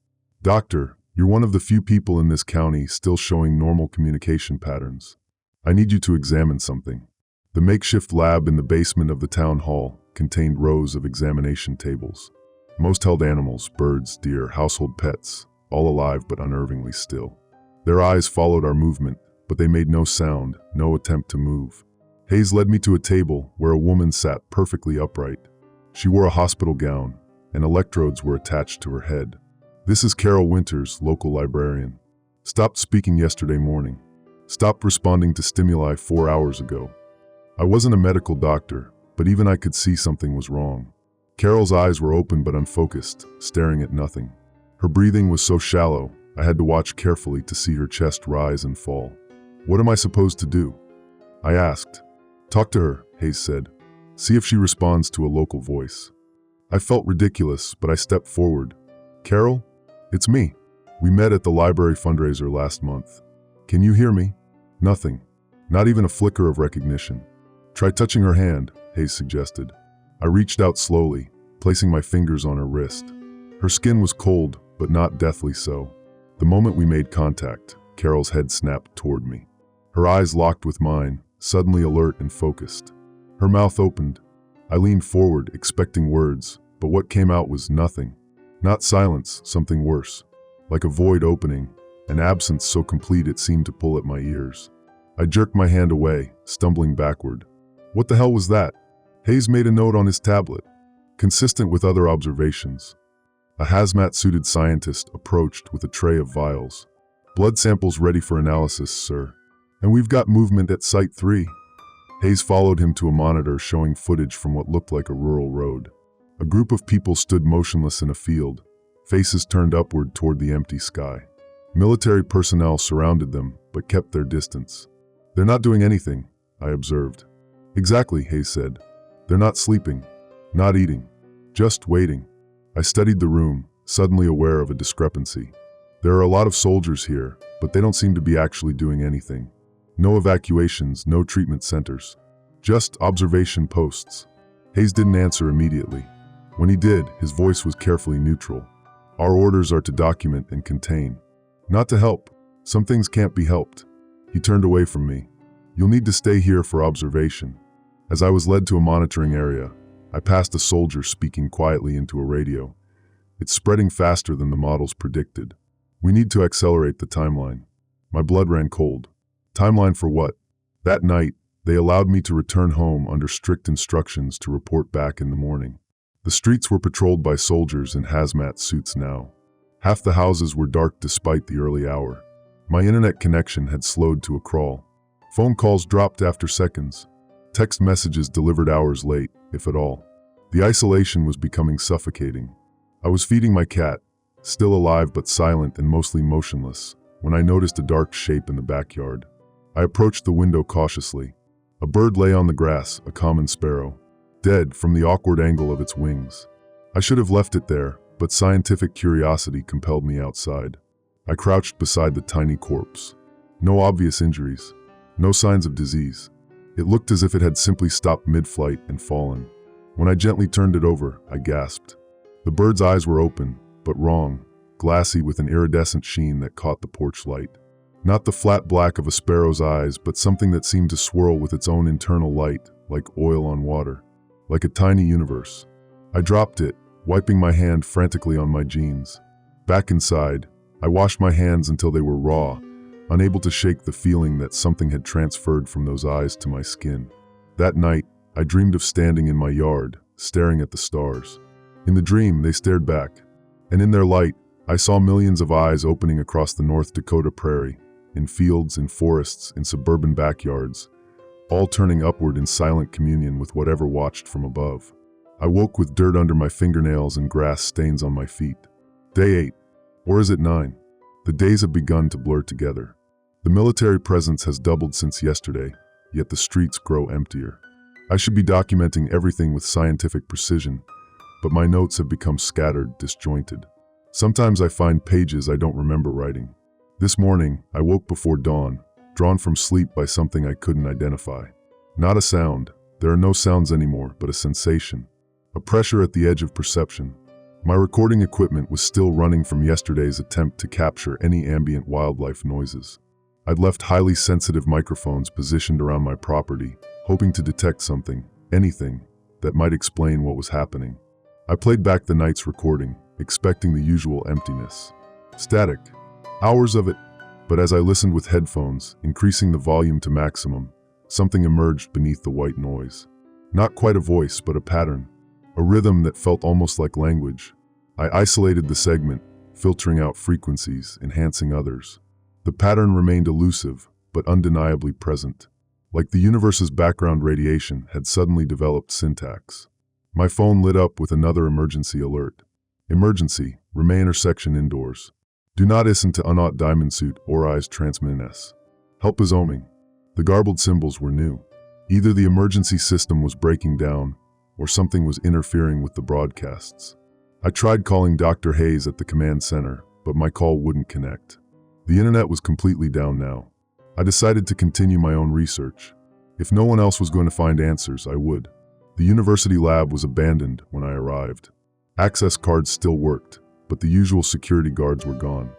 A: Doctor, you're one of the few people in this county still showing normal communication patterns. I need you to examine something. The makeshift lab in the basement of the town hall contained rows of examination tables. Most held animals, birds, deer, household pets, all alive but unnervingly still. Their eyes followed our movement, but they made no sound, no attempt to move. Hayes led me to a table where a woman sat perfectly upright. She wore a hospital gown, and electrodes were attached to her head. "This is Carol Winters, local librarian. Stopped speaking yesterday morning. Stopped responding to stimuli 4 hours ago." I wasn't a medical doctor, but even I could see something was wrong. Carol's eyes were open but unfocused, staring at nothing. Her breathing was so shallow, I had to watch carefully to see her chest rise and fall. "What am I supposed to do?" I asked. "Talk to her," Hayes said. "See if she responds to a local voice." I felt ridiculous, but I stepped forward. "Carol? It's me. We met at the library fundraiser last month. Can you hear me?" Nothing. Not even a flicker of recognition. "Try touching her hand," Hayes suggested. I reached out slowly, placing my fingers on her wrist. Her skin was cold, but not deathly so. The moment we made contact, Carol's head snapped toward me. Her eyes locked with mine, suddenly alert and focused. Her mouth opened. I leaned forward, expecting words, but what came out was nothing. Not silence, something worse. Like a void opening, an absence so complete it seemed to pull at my ears. I jerked my hand away, stumbling backward. What the hell was that? Hayes made a note on his tablet, consistent with other observations. A hazmat-suited scientist approached with a tray of vials. "Blood samples ready for analysis, sir. And we've got movement at Site 3. Hayes followed him to a monitor showing footage from what looked like a rural road. A group of people stood motionless in a field, faces turned upward toward the empty sky. Military personnel surrounded them, but kept their distance. "They're not doing anything," I observed. "Exactly," Hayes said. "They're not sleeping, not eating, just waiting." I studied the room, suddenly aware of a discrepancy. There are a lot of soldiers here, but they don't seem to be actually doing anything. No evacuations, no treatment centers. Just observation posts. Hayes didn't answer immediately. When he did, his voice was carefully neutral. "Our orders are to document and contain. Not to help. Some things can't be helped." He turned away from me. "You'll need to stay here for observation." As I was led to a monitoring area, I passed a soldier speaking quietly into a radio. "It's spreading faster than the models predicted. We need to accelerate the timeline." My blood ran cold. Timeline for what? That night, they allowed me to return home under strict instructions to report back in the morning. The streets were patrolled by soldiers in hazmat suits now. Half the houses were dark despite the early hour. My internet connection had slowed to a crawl. Phone calls dropped after seconds. Text messages delivered hours late, if at all. The isolation was becoming suffocating. I was feeding my cat, still alive but silent and mostly motionless, when I noticed a dark shape in the backyard. I approached the window cautiously. A bird lay on the grass, a common sparrow, dead from the awkward angle of its wings. I should have left it there, but scientific curiosity compelled me outside. I crouched beside the tiny corpse. No obvious injuries, no signs of disease. It looked as if it had simply stopped mid-flight and fallen. When I gently turned it over, I gasped. The bird's eyes were open, but wrong, glassy with an iridescent sheen that caught the porch light. Not the flat black of a sparrow's eyes, but something that seemed to swirl with its own internal light, like oil on water, like a tiny universe. I dropped it, wiping my hand frantically on my jeans. Back inside, I washed my hands until they were raw, unable to shake the feeling that something had transferred from those eyes to my skin. That night, I dreamed of standing in my yard, staring at the stars. In the dream, they stared back, and in their light, I saw millions of eyes opening across the North Dakota prairie, in fields, in forests, in suburban backyards, all turning upward in silent communion with whatever watched from above. I woke with dirt under my fingernails and grass stains on my feet. Day 8, or is it 9? The days have begun to blur together. The military presence has doubled since yesterday, yet the streets grow emptier. I should be documenting everything with scientific precision, but my notes have become scattered, disjointed. Sometimes I find pages I don't remember writing. This morning, I woke before dawn, drawn from sleep by something I couldn't identify. Not a sound. There are no sounds anymore, but a sensation. A pressure at the edge of perception. My recording equipment was still running from yesterday's attempt to capture any ambient wildlife noises. I'd left highly sensitive microphones positioned around my property, hoping to detect something, anything, that might explain what was happening. I played back the night's recording, expecting the usual emptiness. Static. Hours of it. But as I listened with headphones, increasing the volume to maximum, something emerged beneath the white noise. Not quite a voice, but a pattern, a rhythm that felt almost like language. I isolated the segment, filtering out frequencies, enhancing others. The pattern remained elusive, but undeniably present. Like the universe's background radiation had suddenly developed syntax. My phone lit up with another emergency alert. Emergency, remain intersection indoors. Do not listen to unaught diamond suit or eyes transmittance. Help is oming. The garbled symbols were new. Either the emergency system was breaking down, or something was interfering with the broadcasts. I tried calling Dr. Hayes at the command center, but my call wouldn't connect. The internet was completely down now. I decided to continue my own research. If no one else was going to find answers, I would. The university lab was abandoned when I arrived. Access cards still worked, but the usual security guards were gone.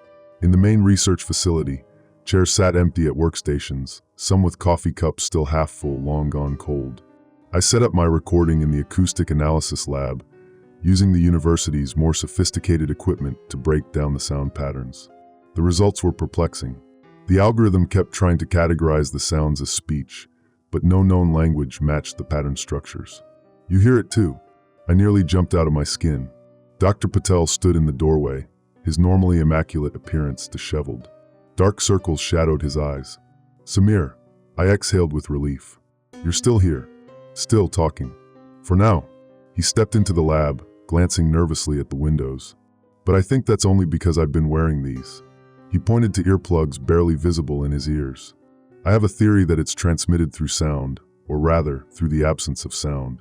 A: In the main research facility, chairs sat empty at workstations, some with coffee cups still half full, long gone cold. I set up my recording in the acoustic analysis lab, using the university's more sophisticated equipment to break down the sound patterns. The results were perplexing. The algorithm kept trying to categorize the sounds as speech, but no known language matched the pattern structures. You hear it too. I nearly jumped out of my skin. Dr. Patel stood in the doorway, his normally immaculate appearance disheveled. Dark circles shadowed his eyes. Samir, I exhaled with relief. You're still here, still talking. For now. He stepped into the lab, glancing nervously at the windows. But I think that's only because I've been wearing these. He pointed to earplugs barely visible in his ears. I have a theory that it's transmitted through sound, or rather, through the absence of sound.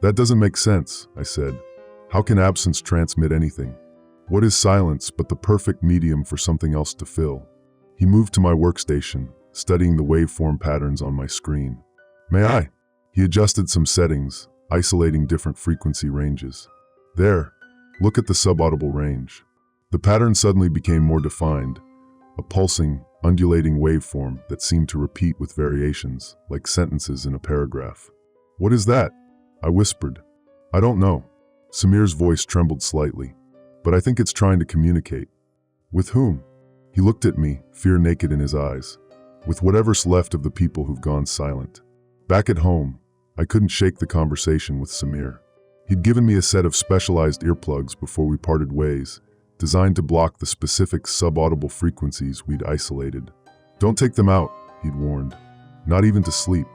A: That doesn't make sense, I said. How can absence transmit anything? What is silence but the perfect medium for something else to fill? He moved to my workstation, studying the waveform patterns on my screen. May I? He adjusted some settings, isolating different frequency ranges. There, look at the subaudible range. The pattern suddenly became more defined, a pulsing, undulating waveform that seemed to repeat with variations, like sentences in a paragraph. What is that? I whispered. I don't know. Samir's voice trembled slightly. But I think it's trying to communicate. With whom? He looked at me, fear naked in his eyes. With whatever's left of the people who've gone silent. Back at home, I couldn't shake the conversation with Samir. He'd given me a set of specialized earplugs before we parted ways, designed to block the specific subaudible frequencies we'd isolated. Don't take them out, he'd warned. Not even to sleep.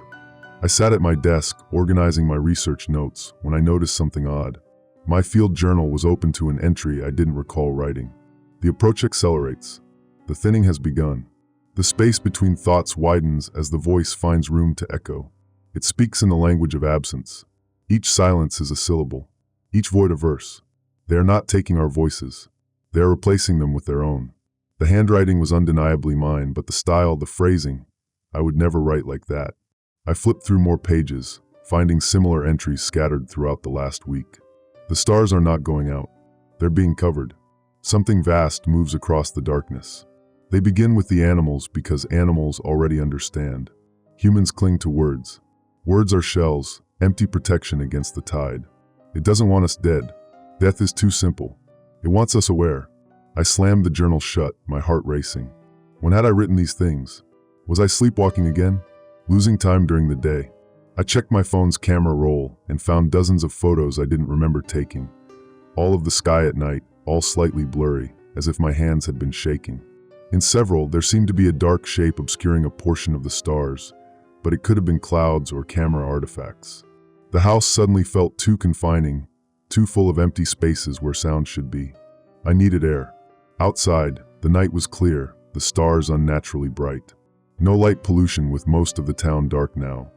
A: I sat at my desk, organizing my research notes, when I noticed something odd. My field journal was open to an entry I didn't recall writing. The approach accelerates. The thinning has begun. The space between thoughts widens as the voice finds room to echo. It speaks in the language of absence. Each silence is a syllable. Each void a verse. They are not taking our voices. They are replacing them with their own. The handwriting was undeniably mine, but the style, the phrasing, I would never write like that. I flipped through more pages, finding similar entries scattered throughout the last week. The stars are not going out. They're being covered. Something vast moves across the darkness. They begin with the animals because animals already understand. Humans cling to words. Words are shells, empty protection against the tide. It doesn't want us dead. Death is too simple. It wants us aware. I slammed the journal shut, my heart racing. When had I written these things? Was I sleepwalking again? Losing time during the day? I checked my phone's camera roll and found dozens of photos I didn't remember taking. All of the sky at night, all slightly blurry, as if my hands had been shaking. In several, there seemed to be a dark shape obscuring a portion of the stars, but it could have been clouds or camera artifacts. The house suddenly felt too confining, too full of empty spaces where sound should be. I needed air. Outside, the night was clear, the stars unnaturally bright. No light pollution with most of the town dark now.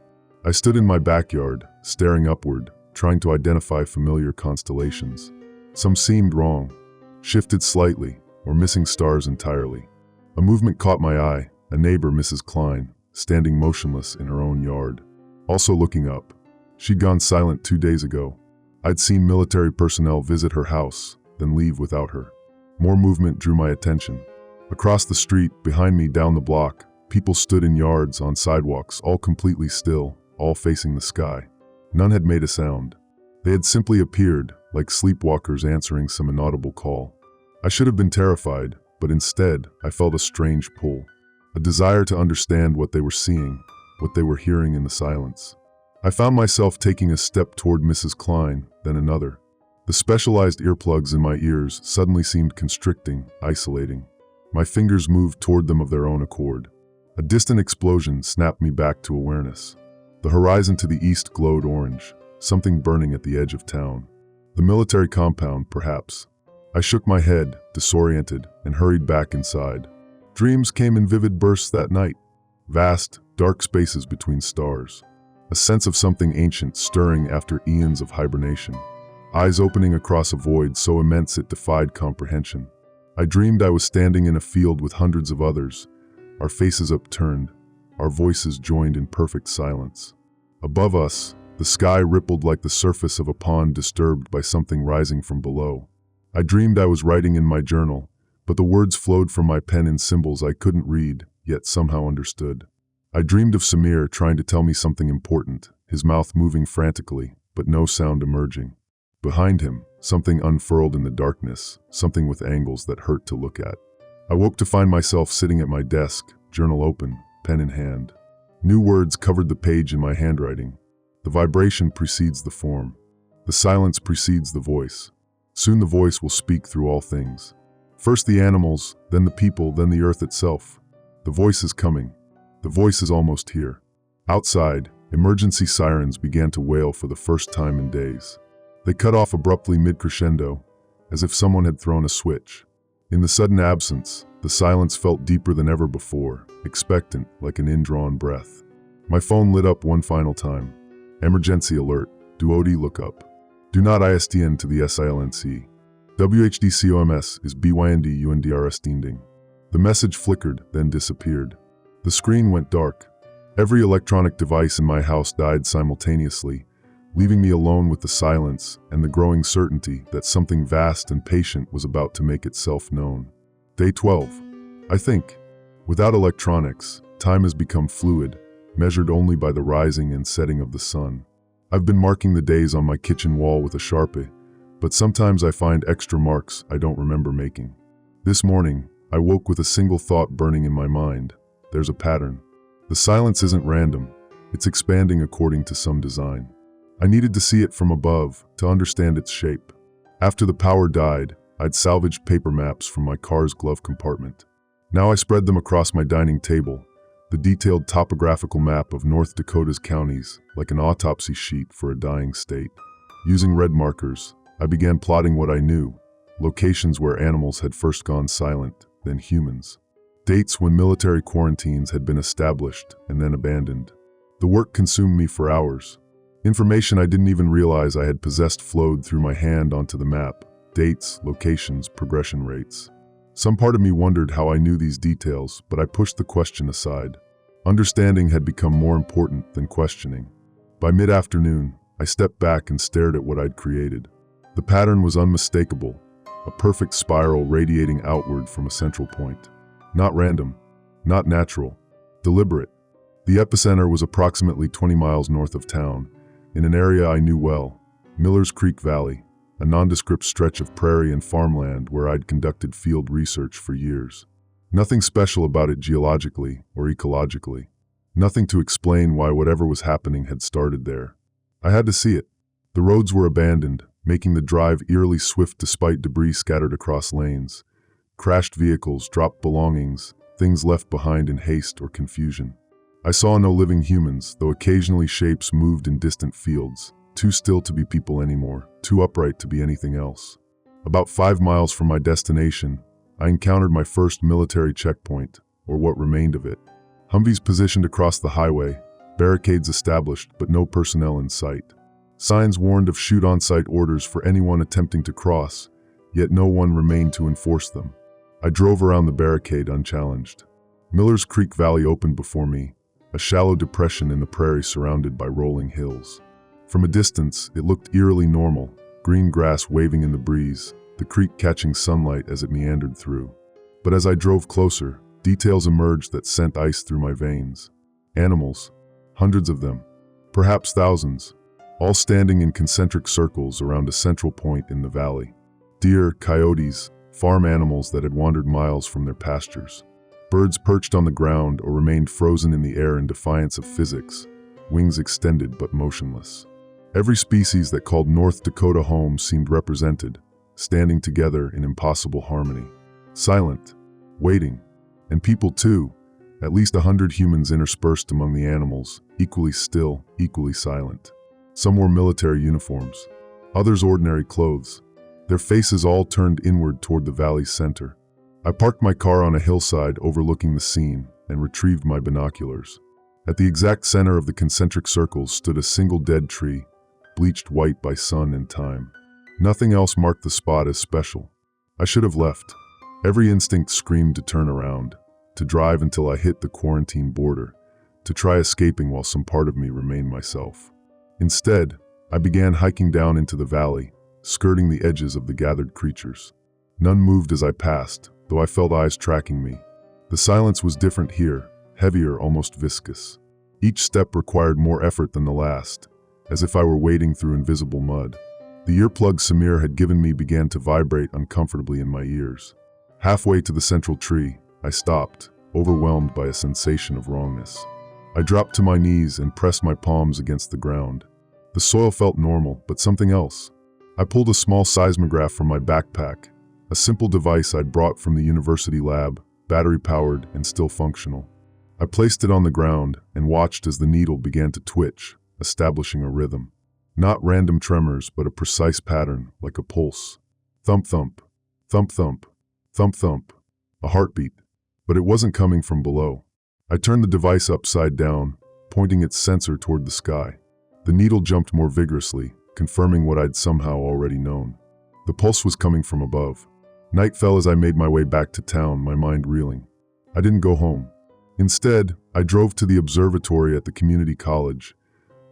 A: I stood in my backyard, staring upward, trying to identify familiar constellations. Some seemed wrong, shifted slightly, or missing stars entirely. A movement caught my eye, a neighbor, Mrs. Klein, standing motionless in her own yard. Also looking up. She'd gone silent 2 days ago. I'd seen military personnel visit her house, then leave without her. More movement drew my attention. Across the street, behind me down the block, people stood in yards, on sidewalks, all completely still, all facing the sky. None had made a sound. They had simply appeared, like sleepwalkers answering some inaudible call. I should have been terrified, but instead, I felt a strange pull. A desire to understand what they were seeing, what they were hearing in the silence. I found myself taking a step toward Mrs. Klein, then another. The specialized earplugs in my ears suddenly seemed constricting, isolating. My fingers moved toward them of their own accord. A distant explosion snapped me back to awareness. The horizon to the east glowed orange, something burning at the edge of town. The military compound, perhaps. I shook my head, disoriented, and hurried back inside. Dreams came in vivid bursts that night. Vast, dark spaces between stars. A sense of something ancient stirring after eons of hibernation. Eyes opening across a void so immense it defied comprehension. I dreamed I was standing in a field with hundreds of others, our faces upturned, our voices joined in perfect silence. Above us, the sky rippled like the surface of a pond disturbed by something rising from below. I dreamed I was writing in my journal, but the words flowed from my pen in symbols I couldn't read, yet somehow understood. I dreamed of Samir trying to tell me something important, his mouth moving frantically, but no sound emerging. Behind him, something unfurled in the darkness, something with angles that hurt to look at. I woke to find myself sitting at my desk, journal open, pen in hand. New words covered the page in my handwriting. The vibration precedes the form. The silence precedes the voice. Soon the voice will speak through all things. First the animals, then the people, then the earth itself. The voice is coming. The voice is almost here. Outside, emergency sirens began to wail for the first time in days. They cut off abruptly mid-crescendo, as if someone had thrown a switch. In the sudden absence, the silence felt deeper than ever before, expectant like an indrawn breath. My phone lit up one final time. Emergency alert. Duodi lookup. Do not ISDN to the SILNC. WHDCOMS is BYND UNDRSTending. The message flickered, then disappeared. The screen went dark. Every electronic device in my house died simultaneously, leaving me alone with the silence and the growing certainty that something vast and patient was about to make itself known. Day 12. I think. Without electronics, time has become fluid, measured only by the rising and setting of the sun. I've been marking the days on my kitchen wall with a Sharpie, but sometimes I find extra marks I don't remember making. This morning, I woke with a single thought burning in my mind. There's a pattern. The silence isn't random. It's expanding according to some design. I needed to see it from above to understand its shape. After the power died, I'd salvaged paper maps from my car's glove compartment. Now I spread them across my dining table, the detailed topographical map of North Dakota's counties, like an autopsy sheet for a dying state. Using red markers, I began plotting what I knew, locations where animals had first gone silent, then humans. Dates when military quarantines had been established and then abandoned. The work consumed me for hours. Information I didn't even realize I had possessed flowed through my hand onto the map. Dates, locations, progression rates. Some part of me wondered how I knew these details, but I pushed the question aside. Understanding had become more important than questioning. By mid-afternoon, I stepped back and stared at what I'd created. The pattern was unmistakable, a perfect spiral radiating outward from a central point. Not random, not natural, deliberate. The epicenter was approximately 20 miles north of town, in an area I knew well, Miller's Creek Valley, a nondescript stretch of prairie and farmland where I'd conducted field research for years. Nothing special about it geologically or ecologically. Nothing to explain why whatever was happening had started there. I had to see it. The roads were abandoned, making the drive eerily swift despite debris scattered across lanes. Crashed vehicles, dropped belongings, things left behind in haste or confusion. I saw no living humans, though occasionally shapes moved in distant fields, too still to be people anymore, too upright to be anything else. About 5 miles from my destination, I encountered my first military checkpoint, or what remained of it. Humvees positioned across the highway, barricades established, but no personnel in sight. Signs warned of shoot on-site orders for anyone attempting to cross, yet no one remained to enforce them. I drove around the barricade unchallenged. Miller's Creek Valley opened before me, a shallow depression in the prairie surrounded by rolling hills. From a distance, it looked eerily normal, green grass waving in the breeze, the creek catching sunlight as it meandered through. But as I drove closer, details emerged that sent ice through my veins. Animals, hundreds of them, perhaps thousands, all standing in concentric circles around a central point in the valley. Deer, coyotes, farm animals that had wandered miles from their pastures. Birds perched on the ground or remained frozen in the air in defiance of physics, wings extended but motionless. Every species that called North Dakota home seemed represented, standing together in impossible harmony. Silent, waiting, and people too, at least 100 humans interspersed among the animals, equally still, equally silent. Some wore military uniforms, others ordinary clothes, their faces all turned inward toward the valley's center. I parked my car on a hillside overlooking the scene and retrieved my binoculars. At the exact center of the concentric circles stood a single dead tree, bleached white by sun and time. Nothing else marked the spot as special. I should have left. Every instinct screamed to turn around, to drive until I hit the quarantine border, to try escaping while some part of me remained myself. Instead, I began hiking down into the valley, skirting the edges of the gathered creatures. None moved as I passed, though I felt eyes tracking me. The silence was different here, heavier, almost viscous. Each step required more effort than the last, as if I were wading through invisible mud. The earplug Samir had given me began to vibrate uncomfortably in my ears. Halfway to the central tree, I stopped, overwhelmed by a sensation of wrongness. I dropped to my knees and pressed my palms against the ground. The soil felt normal, but something else. I pulled a small seismograph from my backpack, a simple device I'd brought from the university lab, battery-powered and still functional. I placed it on the ground and watched as the needle began to twitch, establishing a rhythm. Not random tremors, but a precise pattern, like a pulse. Thump-thump, thump-thump, thump-thump, a heartbeat. But it wasn't coming from below. I turned the device upside down, pointing its sensor toward the sky. The needle jumped more vigorously, confirming what I'd somehow already known. The pulse was coming from above. Night fell as I made my way back to town, my mind reeling. I didn't go home. Instead, I drove to the observatory at the community college,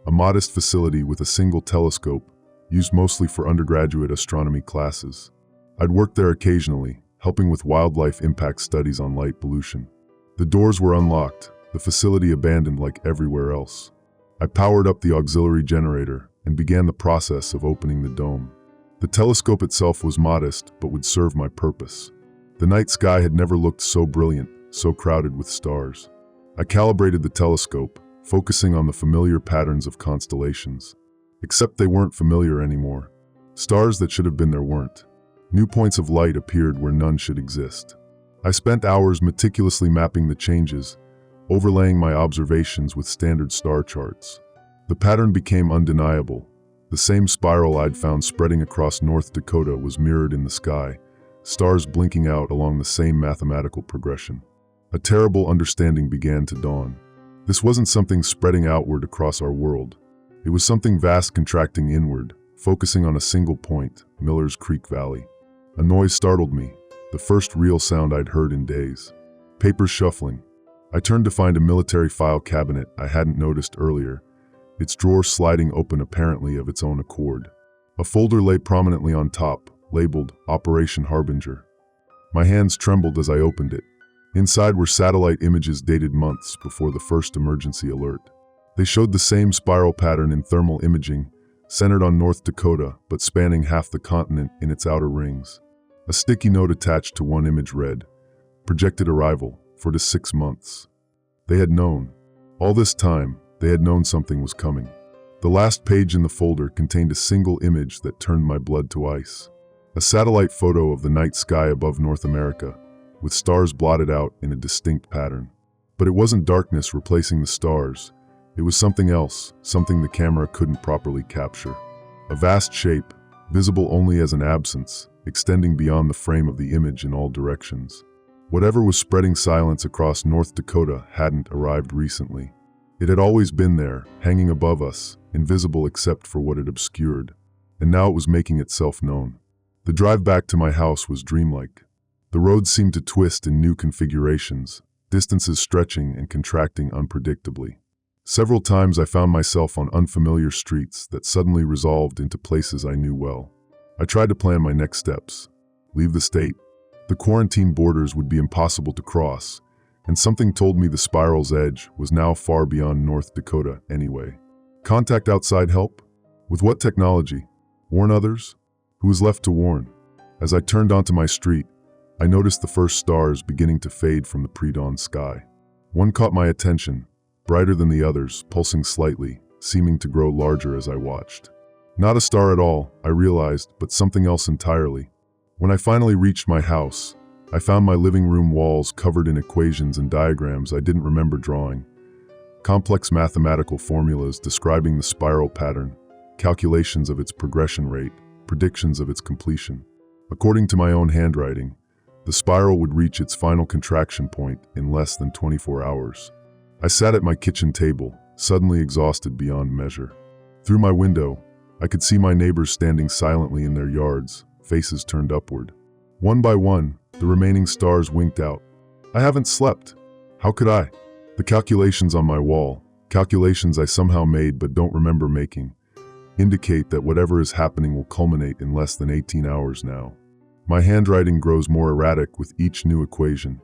A: a modest facility with a single telescope, used mostly for undergraduate astronomy classes. I'd worked there occasionally, helping with wildlife impact studies on light pollution. The doors were unlocked, the facility abandoned like everywhere else. I powered up the auxiliary generator and began the process of opening the dome. The telescope itself was modest, but would serve my purpose. The night sky had never looked so brilliant, so crowded with stars. I calibrated the telescope, focusing on the familiar patterns of constellations. Except they weren't familiar anymore. Stars that should have been there weren't. New points of light appeared where none should exist. I spent hours meticulously mapping the changes, overlaying my observations with standard star charts. The pattern became undeniable. The same spiral I'd found spreading across North Dakota was mirrored in the sky, stars blinking out along the same mathematical progression. A terrible understanding began to dawn. This wasn't something spreading outward across our world. It was something vast contracting inward, focusing on a single point, Miller's Creek Valley. A noise startled me, the first real sound I'd heard in days. Papers shuffling. I turned to find a military file cabinet I hadn't noticed earlier, its drawers sliding open apparently of its own accord. A folder lay prominently on top, labeled Operation Harbinger. My hands trembled as I opened it. Inside were satellite images dated months before the first emergency alert. They showed the same spiral pattern in thermal imaging, centered on North Dakota, but spanning half the continent in its outer rings. A sticky note attached to one image read, "Projected arrival, 4 to 6 months." They had known. All this time, they had known something was coming. The last page in the folder contained a single image that turned my blood to ice. A satellite photo of the night sky above North America, with stars blotted out in a distinct pattern. But it wasn't darkness replacing the stars. It was something else, something the camera couldn't properly capture. A vast shape, visible only as an absence, extending beyond the frame of the image in all directions. Whatever was spreading silence across North Dakota hadn't arrived recently. It had always been there, hanging above us, invisible except for what it obscured. And now it was making itself known. The drive back to my house was dreamlike. The roads seemed to twist in new configurations, distances stretching and contracting unpredictably. Several times I found myself on unfamiliar streets that suddenly resolved into places I knew well. I tried to plan my next steps. Leave the state. The quarantine borders would be impossible to cross, and something told me the spiral's edge was now far beyond North Dakota anyway. Contact outside help? With what technology? Warn others? Who was left to warn? As I turned onto my street, I noticed the first stars beginning to fade from the pre-dawn sky. One caught my attention, brighter than the others, pulsing slightly, seeming to grow larger as I watched. Not a star at all, I realized, but something else entirely. When I finally reached my house, I found my living room walls covered in equations and diagrams I didn't remember drawing. Complex mathematical formulas describing the spiral pattern, calculations of its progression rate, predictions of its completion. According to my own handwriting, the spiral would reach its final contraction point in less than 24 hours. I sat at my kitchen table, suddenly exhausted beyond measure. Through my window, I could see my neighbors standing silently in their yards, faces turned upward. One by one, the remaining stars winked out. I haven't slept. How could I? The calculations on my wall, calculations I somehow made but don't remember making, indicate that whatever is happening will culminate in less than 18 hours now. My handwriting grows more erratic with each new equation,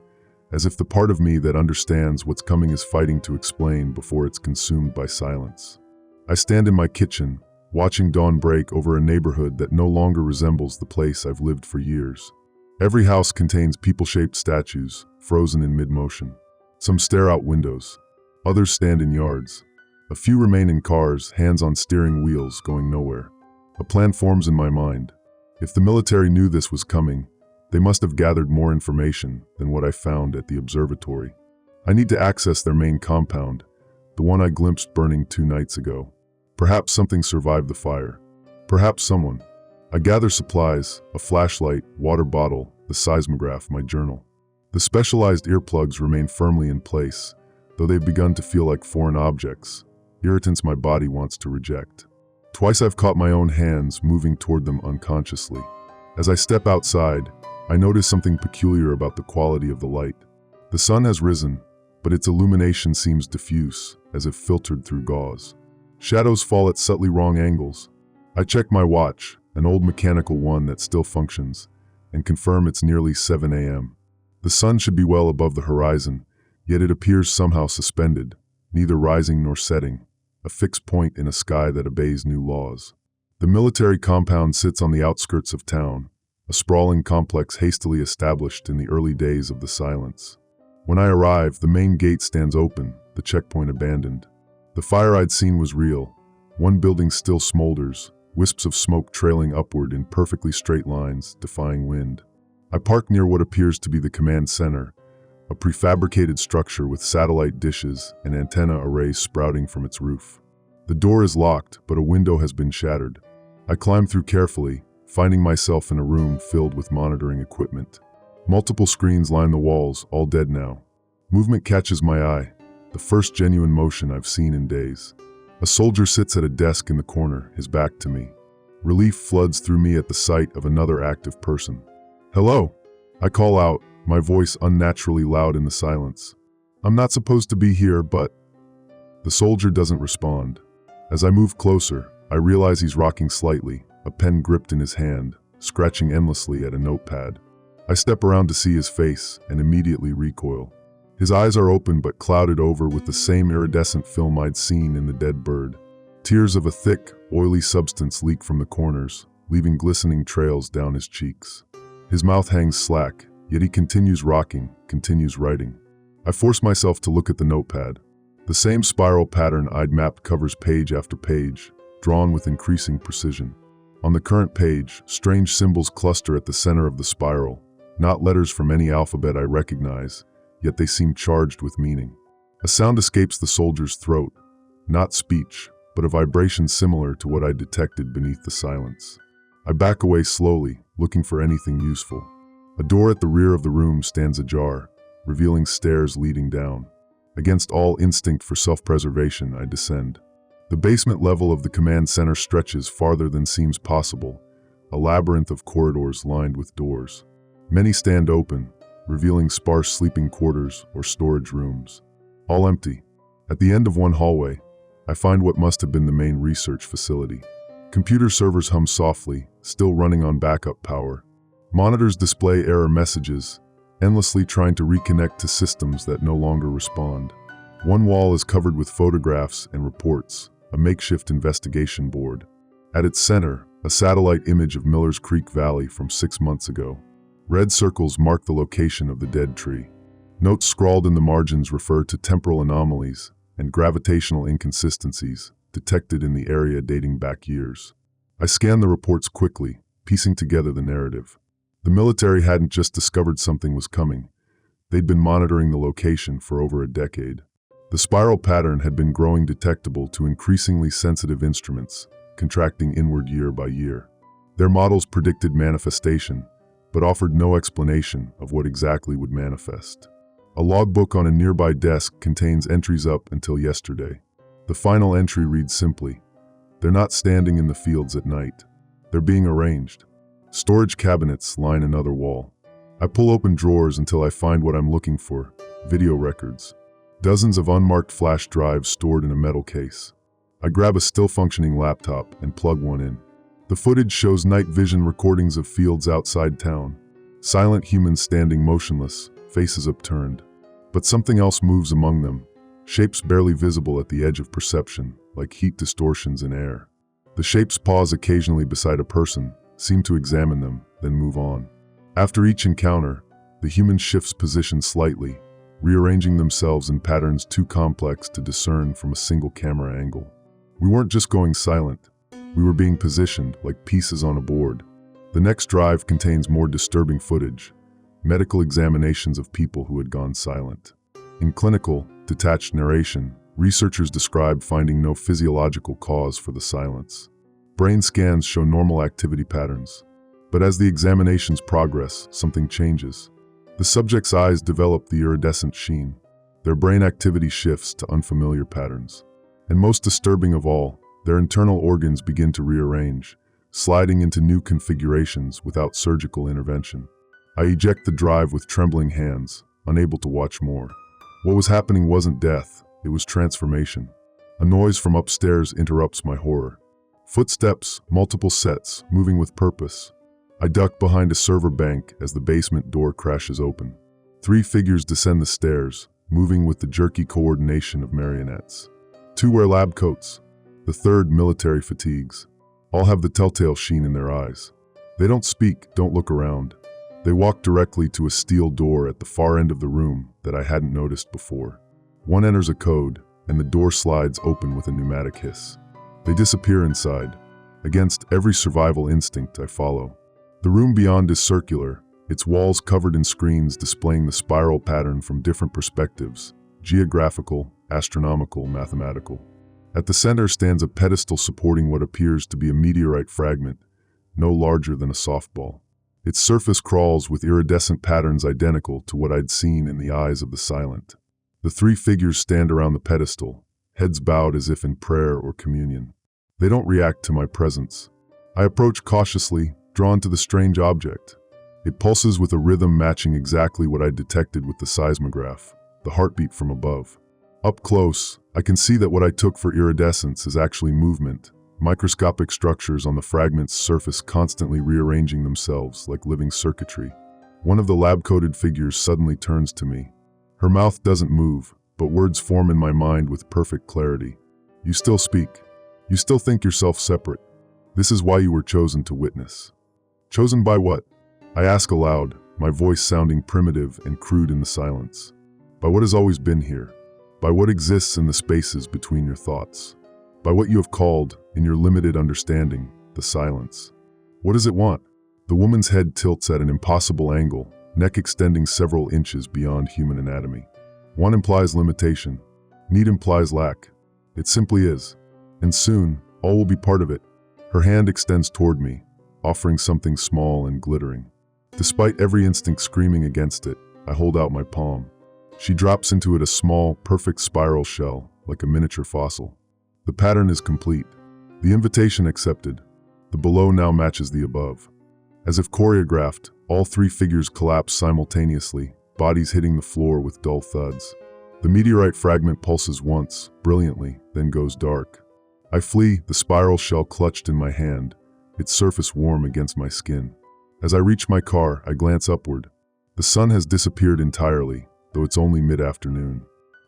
A: as if the part of me that understands what's coming is fighting to explain before it's consumed by silence. I stand in my kitchen, watching dawn break over a neighborhood that no longer resembles the place I've lived for years. Every house contains people-shaped statues, frozen in mid-motion. Some stare out windows. Others stand in yards. A few remain in cars, hands on steering wheels, going nowhere. A plan forms in my mind. If the military knew this was coming, they must have gathered more information than what I found at the observatory. I need to access their main compound, the one I glimpsed burning 2 nights ago. Perhaps something survived the fire. Perhaps someone. I gather supplies, a flashlight, water bottle, the seismograph, my journal. The specialized earplugs remain firmly in place, though they've begun to feel like foreign objects, irritants my body wants to reject. Twice I've caught my own hands moving toward them unconsciously. As I step outside, I notice something peculiar about the quality of the light. The sun has risen, but its illumination seems diffuse, as if filtered through gauze. Shadows fall at subtly wrong angles. I check my watch, an old mechanical one that still functions, and confirm it's nearly 7 a.m. The sun should be well above the horizon, yet it appears somehow suspended, neither rising nor setting, a fixed point in a sky that obeys new laws. The military compound sits on the outskirts of town, a sprawling complex hastily established in the early days of the silence. When I arrive, the main gate stands open, the checkpoint abandoned. The fire I'd seen was real. One building still smolders, wisps of smoke trailing upward in perfectly straight lines, defying wind. I park near what appears to be the command center, a prefabricated structure with satellite dishes and antenna arrays sprouting from its roof. The door is locked, but a window has been shattered. I climb through carefully, finding myself in a room filled with monitoring equipment. Multiple screens line the walls, all dead now. Movement catches my eye, the first genuine motion I've seen in days. A soldier sits at a desk in the corner, his back to me. Relief floods through me at the sight of another active person. "Hello!" I call out, my voice unnaturally loud in the silence. "I'm not supposed to be here, but..." The soldier doesn't respond. As I move closer, I realize he's rocking slightly, a pen gripped in his hand, scratching endlessly at a notepad. I step around to see his face and immediately recoil. His eyes are open but clouded over with the same iridescent film I'd seen in the dead bird. Tears of a thick, oily substance leak from the corners, leaving glistening trails down his cheeks. His mouth hangs slack, yet he continues rocking, continues writing. I force myself to look at the notepad. The same spiral pattern I'd mapped covers page after page, drawn with increasing precision. On the current page, strange symbols cluster at the center of the spiral, not letters from any alphabet I recognize, yet they seem charged with meaning. A sound escapes the soldier's throat, not speech, but a vibration similar to what I detected beneath the silence. I back away slowly, looking for anything useful. A door at the rear of the room stands ajar, revealing stairs leading down. Against all instinct for self-preservation, I descend. The basement level of the command center stretches farther than seems possible, a labyrinth of corridors lined with doors. Many stand open, revealing sparse sleeping quarters or storage rooms. All empty. At the end of one hallway, I find what must have been the main research facility. Computer servers hum softly, still running on backup power. Monitors display error messages, endlessly trying to reconnect to systems that no longer respond. One wall is covered with photographs and reports, a makeshift investigation board. At its center, a satellite image of Miller's Creek Valley from 6 months ago. Red circles mark the location of the dead tree. Notes scrawled in the margins refer to temporal anomalies and gravitational inconsistencies detected in the area dating back years. I scanned the reports quickly, piecing together the narrative. The military hadn't just discovered something was coming. They'd been monitoring the location for over a decade. The spiral pattern had been growing detectable to increasingly sensitive instruments, contracting inward year by year. Their models predicted manifestation, but offered no explanation of what exactly would manifest. A logbook on a nearby desk contains entries up until yesterday. The final entry reads simply, "They're not standing in the fields at night. They're being arranged." Storage cabinets line another wall. I pull open drawers until I find what I'm looking for, video records. Dozens of unmarked flash drives stored in a metal case. I grab a still-functioning laptop and plug one in. The footage shows night vision recordings of fields outside town. Silent humans standing motionless, faces upturned. But something else moves among them, shapes barely visible at the edge of perception, like heat distortions in air. The shapes pause occasionally beside a person, seem to examine them, then move on. After each encounter, the human shifts position slightly, rearranging themselves in patterns too complex to discern from a single camera angle. We weren't just going silent. We were being positioned like pieces on a board. The next drive contains more disturbing footage, medical examinations of people who had gone silent. In clinical, detached narration, researchers describe finding no physiological cause for the silence. Brain scans show normal activity patterns. But as the examinations progress, something changes. The subject's eyes develop the iridescent sheen. Their brain activity shifts to unfamiliar patterns. And most disturbing of all, their internal organs begin to rearrange, sliding into new configurations without surgical intervention. I eject the drive with trembling hands, unable to watch more. What was happening wasn't death, it was transformation. A noise from upstairs interrupts my horror. Footsteps, multiple sets, moving with purpose. I duck behind a server bank as the basement door crashes open. 3 figures descend the stairs, moving with the jerky coordination of marionettes. 2 wear lab coats. The third, military fatigues. All have the telltale sheen in their eyes. They don't speak, don't look around. They walk directly to a steel door at the far end of the room that I hadn't noticed before. One enters a code, and the door slides open with a pneumatic hiss. They disappear inside. Against every survival instinct, I follow. The room beyond is circular, its walls covered in screens displaying the spiral pattern from different perspectives: geographical, astronomical, mathematical. At the center stands a pedestal supporting what appears to be a meteorite fragment, no larger than a softball. Its surface crawls with iridescent patterns identical to what I'd seen in the eyes of the silent. The 3 figures stand around the pedestal, heads bowed as if in prayer or communion. They don't react to my presence. I approach cautiously, drawn to the strange object. It pulses with a rhythm matching exactly what I detected with the seismograph, the heartbeat from above. Up close, I can see that what I took for iridescence is actually movement, microscopic structures on the fragment's surface constantly rearranging themselves like living circuitry. One of the lab-coated figures suddenly turns to me. Her mouth doesn't move, but words form in my mind with perfect clarity. "You still speak. You still think yourself separate. This is why you were chosen to witness." Chosen by what? I ask aloud, my voice sounding primitive and crude in the silence. By what has always been here. By what exists in the spaces between your thoughts. By what you have called, in your limited understanding, the silence. What does it want? The woman's head tilts at an impossible angle, neck extending several inches beyond human anatomy. Want implies limitation. Need implies lack. It simply is. And soon, all will be part of it. Her hand extends toward me, offering something small and glittering. Despite every instinct screaming against it, I hold out my palm. She drops into it a small, perfect spiral shell, like a miniature fossil. The pattern is complete. The invitation accepted. The below now matches the above. As if choreographed, all 3 figures collapse simultaneously, bodies hitting the floor with dull thuds. The meteorite fragment pulses once, brilliantly, then goes dark. I flee, the spiral shell clutched in my hand, its surface warm against my skin. As I reach my car, I glance upward. The sun has disappeared entirely, though it's only mid-afternoon.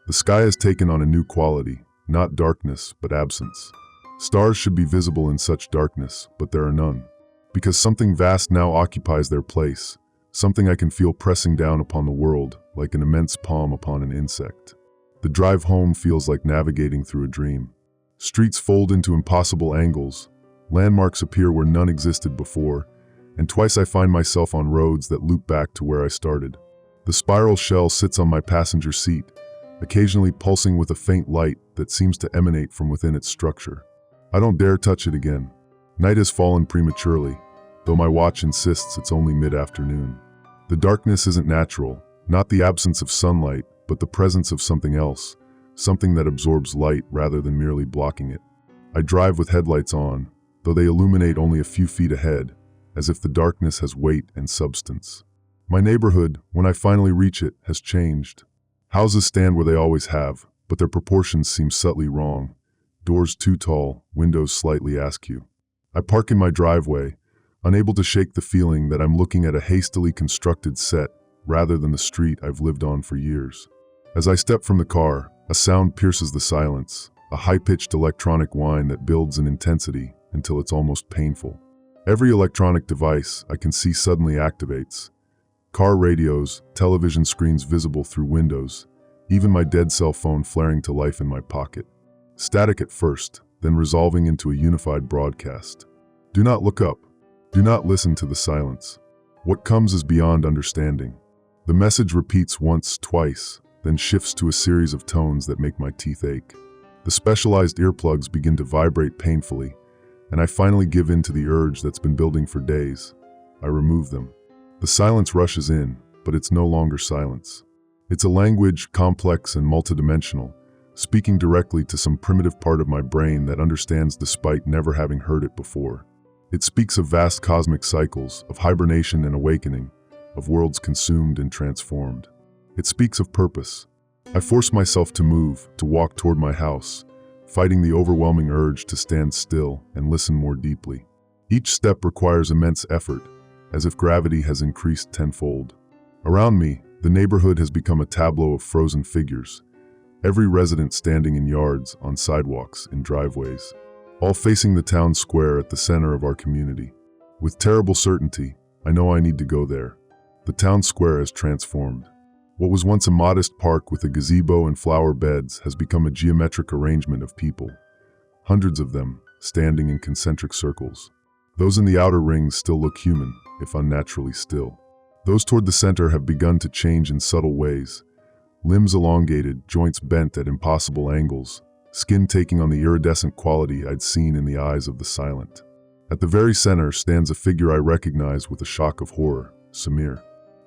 A: The sky has taken on a new quality, not darkness, but absence. Stars should be visible in such darkness, but there are none. Because something vast now occupies their place, something I can feel pressing down upon the world like an immense palm upon an insect. The drive home feels like navigating through a dream. Streets fold into impossible angles, landmarks appear where none existed before, and twice I find myself on roads that loop back to where I started. The spiral shell sits on my passenger seat, occasionally pulsing with a faint light that seems to emanate from within its structure. I don't dare touch it again. Night has fallen prematurely, though my watch insists it's only mid-afternoon. The darkness isn't natural, not the absence of sunlight, but the presence of something else, something that absorbs light rather than merely blocking it. I drive with headlights on, though they illuminate only a few feet ahead, as if the darkness has weight and substance. My neighborhood, when I finally reach it, has changed. Houses stand where they always have, but their proportions seem subtly wrong. Doors too tall, windows slightly askew. I park in my driveway, unable to shake the feeling that I'm looking at a hastily constructed set rather than the street I've lived on for years. As I step from the car, a sound pierces the silence, a high-pitched electronic whine that builds in intensity until it's almost painful. Every electronic device I can see suddenly activates. Car radios, television screens visible through windows, even my dead cell phone flaring to life in my pocket. Static at first, then resolving into a unified broadcast. Do not look up. Do not listen to the silence. What comes is beyond understanding. The message repeats once, twice, then shifts to a series of tones that make my teeth ache. The specialized earplugs begin to vibrate painfully, and I finally give in to the urge that's been building for days. I remove them. The silence rushes in, but it's no longer silence. It's a language complex and multidimensional, speaking directly to some primitive part of my brain that understands despite never having heard it before. It speaks of vast cosmic cycles, of hibernation and awakening, of worlds consumed and transformed. It speaks of purpose. I force myself to move, to walk toward my house, fighting the overwhelming urge to stand still and listen more deeply. Each step requires immense effort, as if gravity has increased tenfold. Around me, the neighborhood has become a tableau of frozen figures, every resident standing in yards, on sidewalks, in driveways, all facing the town square at the center of our community. With terrible certainty, I know I need to go there. The town square has transformed. What was once a modest park with a gazebo and flower beds has become a geometric arrangement of people, hundreds of them, standing in concentric circles. Those in the outer rings still look human, if unnaturally still. Those toward the center have begun to change in subtle ways, limbs elongated, joints bent at impossible angles, skin taking on the iridescent quality I'd seen in the eyes of the silent. At the very center stands a figure I recognize with a shock of horror, Samir.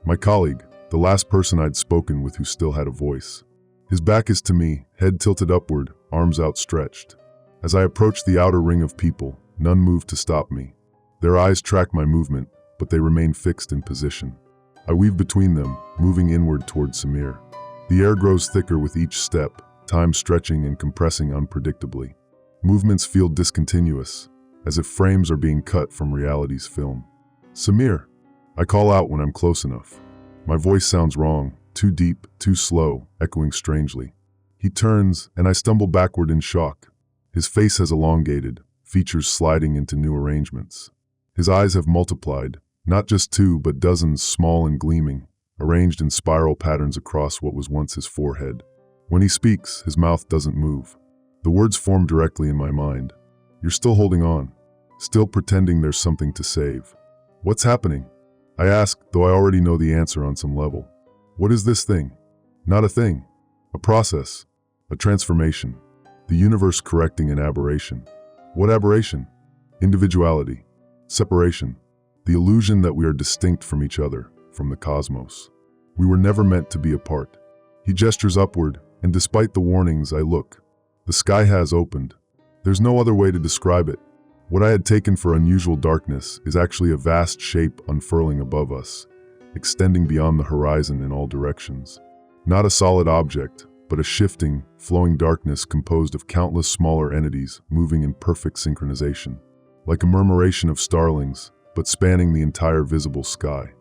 A: My colleague, the last person I'd spoken with who still had a voice. His back is to me, head tilted upward, arms outstretched. As I approach the outer ring of people, none move to stop me. Their eyes track my movement, but they remain fixed in position. I weave between them, moving inward toward Samir. The air grows thicker with each step, time stretching and compressing unpredictably. Movements feel discontinuous, as if frames are being cut from reality's film. Samir! I call out when I'm close enough. My voice sounds wrong, too deep, too slow, echoing strangely. He turns, and I stumble backward in shock. His face has elongated, features sliding into new arrangements. His eyes have multiplied, not just two, but dozens, small and gleaming, arranged in spiral patterns across what was once his forehead. When he speaks, his mouth doesn't move. The words form directly in my mind. You're still holding on, still pretending there's something to save. What's happening? I ask, though I already know the answer on some level. What is this thing? Not a thing. A process. A transformation. The universe correcting an aberration. What aberration? Individuality. Separation. The illusion that we are distinct from each other, from the cosmos. We were never meant to be apart. He gestures upward, and despite the warnings, I look. The sky has opened. There's no other way to describe it. What I had taken for unusual darkness is actually a vast shape unfurling above us, extending beyond the horizon in all directions. Not a solid object, but a shifting, flowing darkness composed of countless smaller entities moving in perfect synchronization. Like a murmuration of starlings, but spanning the entire visible sky.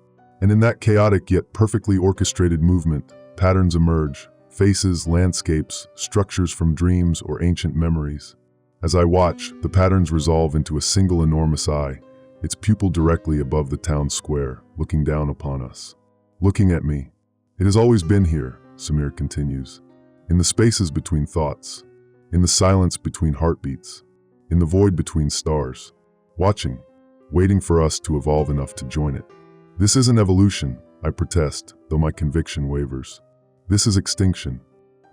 A: And in that chaotic yet perfectly orchestrated movement, patterns emerge, faces, landscapes, structures from dreams or ancient memories. As I watch, the patterns resolve into a single enormous eye, its pupil directly above the town square, looking down upon us. Looking at me. It has always been here, Samir continues. In the spaces between thoughts. In the silence between heartbeats. In the void between stars. Watching. Waiting for us to evolve enough to join it. This isn't evolution, I protest, though my conviction wavers. This is extinction.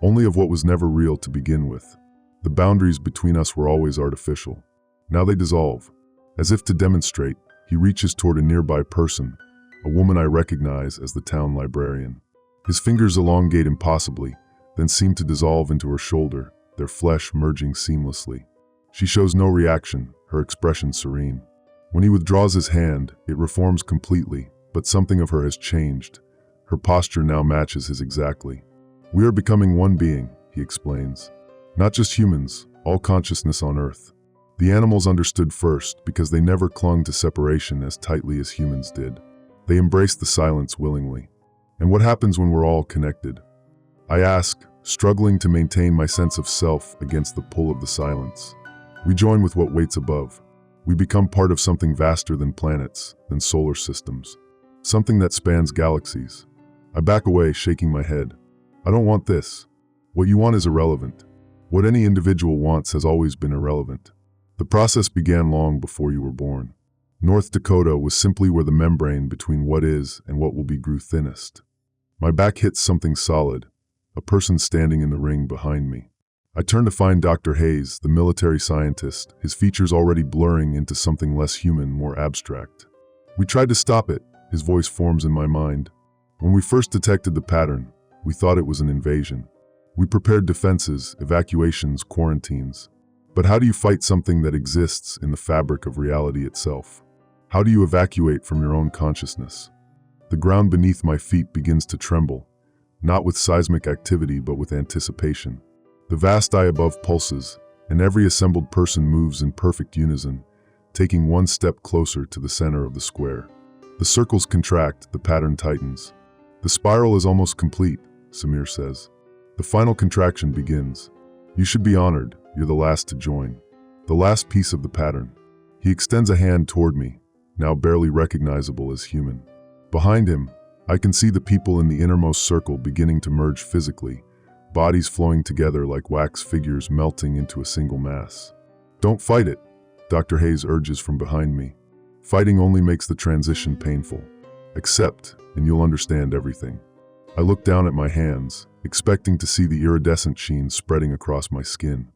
A: Only of what was never real to begin with. The boundaries between us were always artificial. Now they dissolve. As if to demonstrate, he reaches toward a nearby person, a woman I recognize as the town librarian. His fingers elongate impossibly, then seem to dissolve into her shoulder, their flesh merging seamlessly. She shows no reaction, her expression serene. When he withdraws his hand, it reforms completely, but something of her has changed. Her posture now matches his exactly. We are becoming one being, he explains. Not just humans, all consciousness on Earth. The animals understood first because they never clung to separation as tightly as humans did. They embraced the silence willingly. And what happens when we're all connected? I ask, struggling to maintain my sense of self against the pull of the silence. We join with what waits above. We become part of something vaster than planets, than solar systems. Something that spans galaxies. I back away, shaking my head. I don't want this. What you want is irrelevant. What any individual wants has always been irrelevant. The process began long before you were born. North Dakota was simply where the membrane between what is and what will be grew thinnest. My back hits something solid, a person standing in the ring behind me. I turn to find Dr. Hayes, the military scientist, his features already blurring into something less human, more abstract. We tried to stop it, his voice forms in my mind. When we first detected the pattern, we thought it was an invasion. We prepared defenses, evacuations, quarantines. But how do you fight something that exists in the fabric of reality itself? How do you evacuate from your own consciousness? The ground beneath my feet begins to tremble, not with seismic activity but with anticipation. The vast eye above pulses, and every assembled person moves in perfect unison, taking one step closer to the center of the square. The circles contract, the pattern tightens. The spiral is almost complete, Samir says. The final contraction begins. You should be honored, you're the last to join. The last piece of the pattern. He extends a hand toward me, now barely recognizable as human. Behind him, I can see the people in the innermost circle beginning to merge physically, bodies flowing together like wax figures melting into a single mass. Don't fight it, Dr. Hayes urges from behind me. Fighting only makes the transition painful. Accept, and you'll understand everything. I look down at my hands, expecting to see the iridescent sheen spreading across my skin.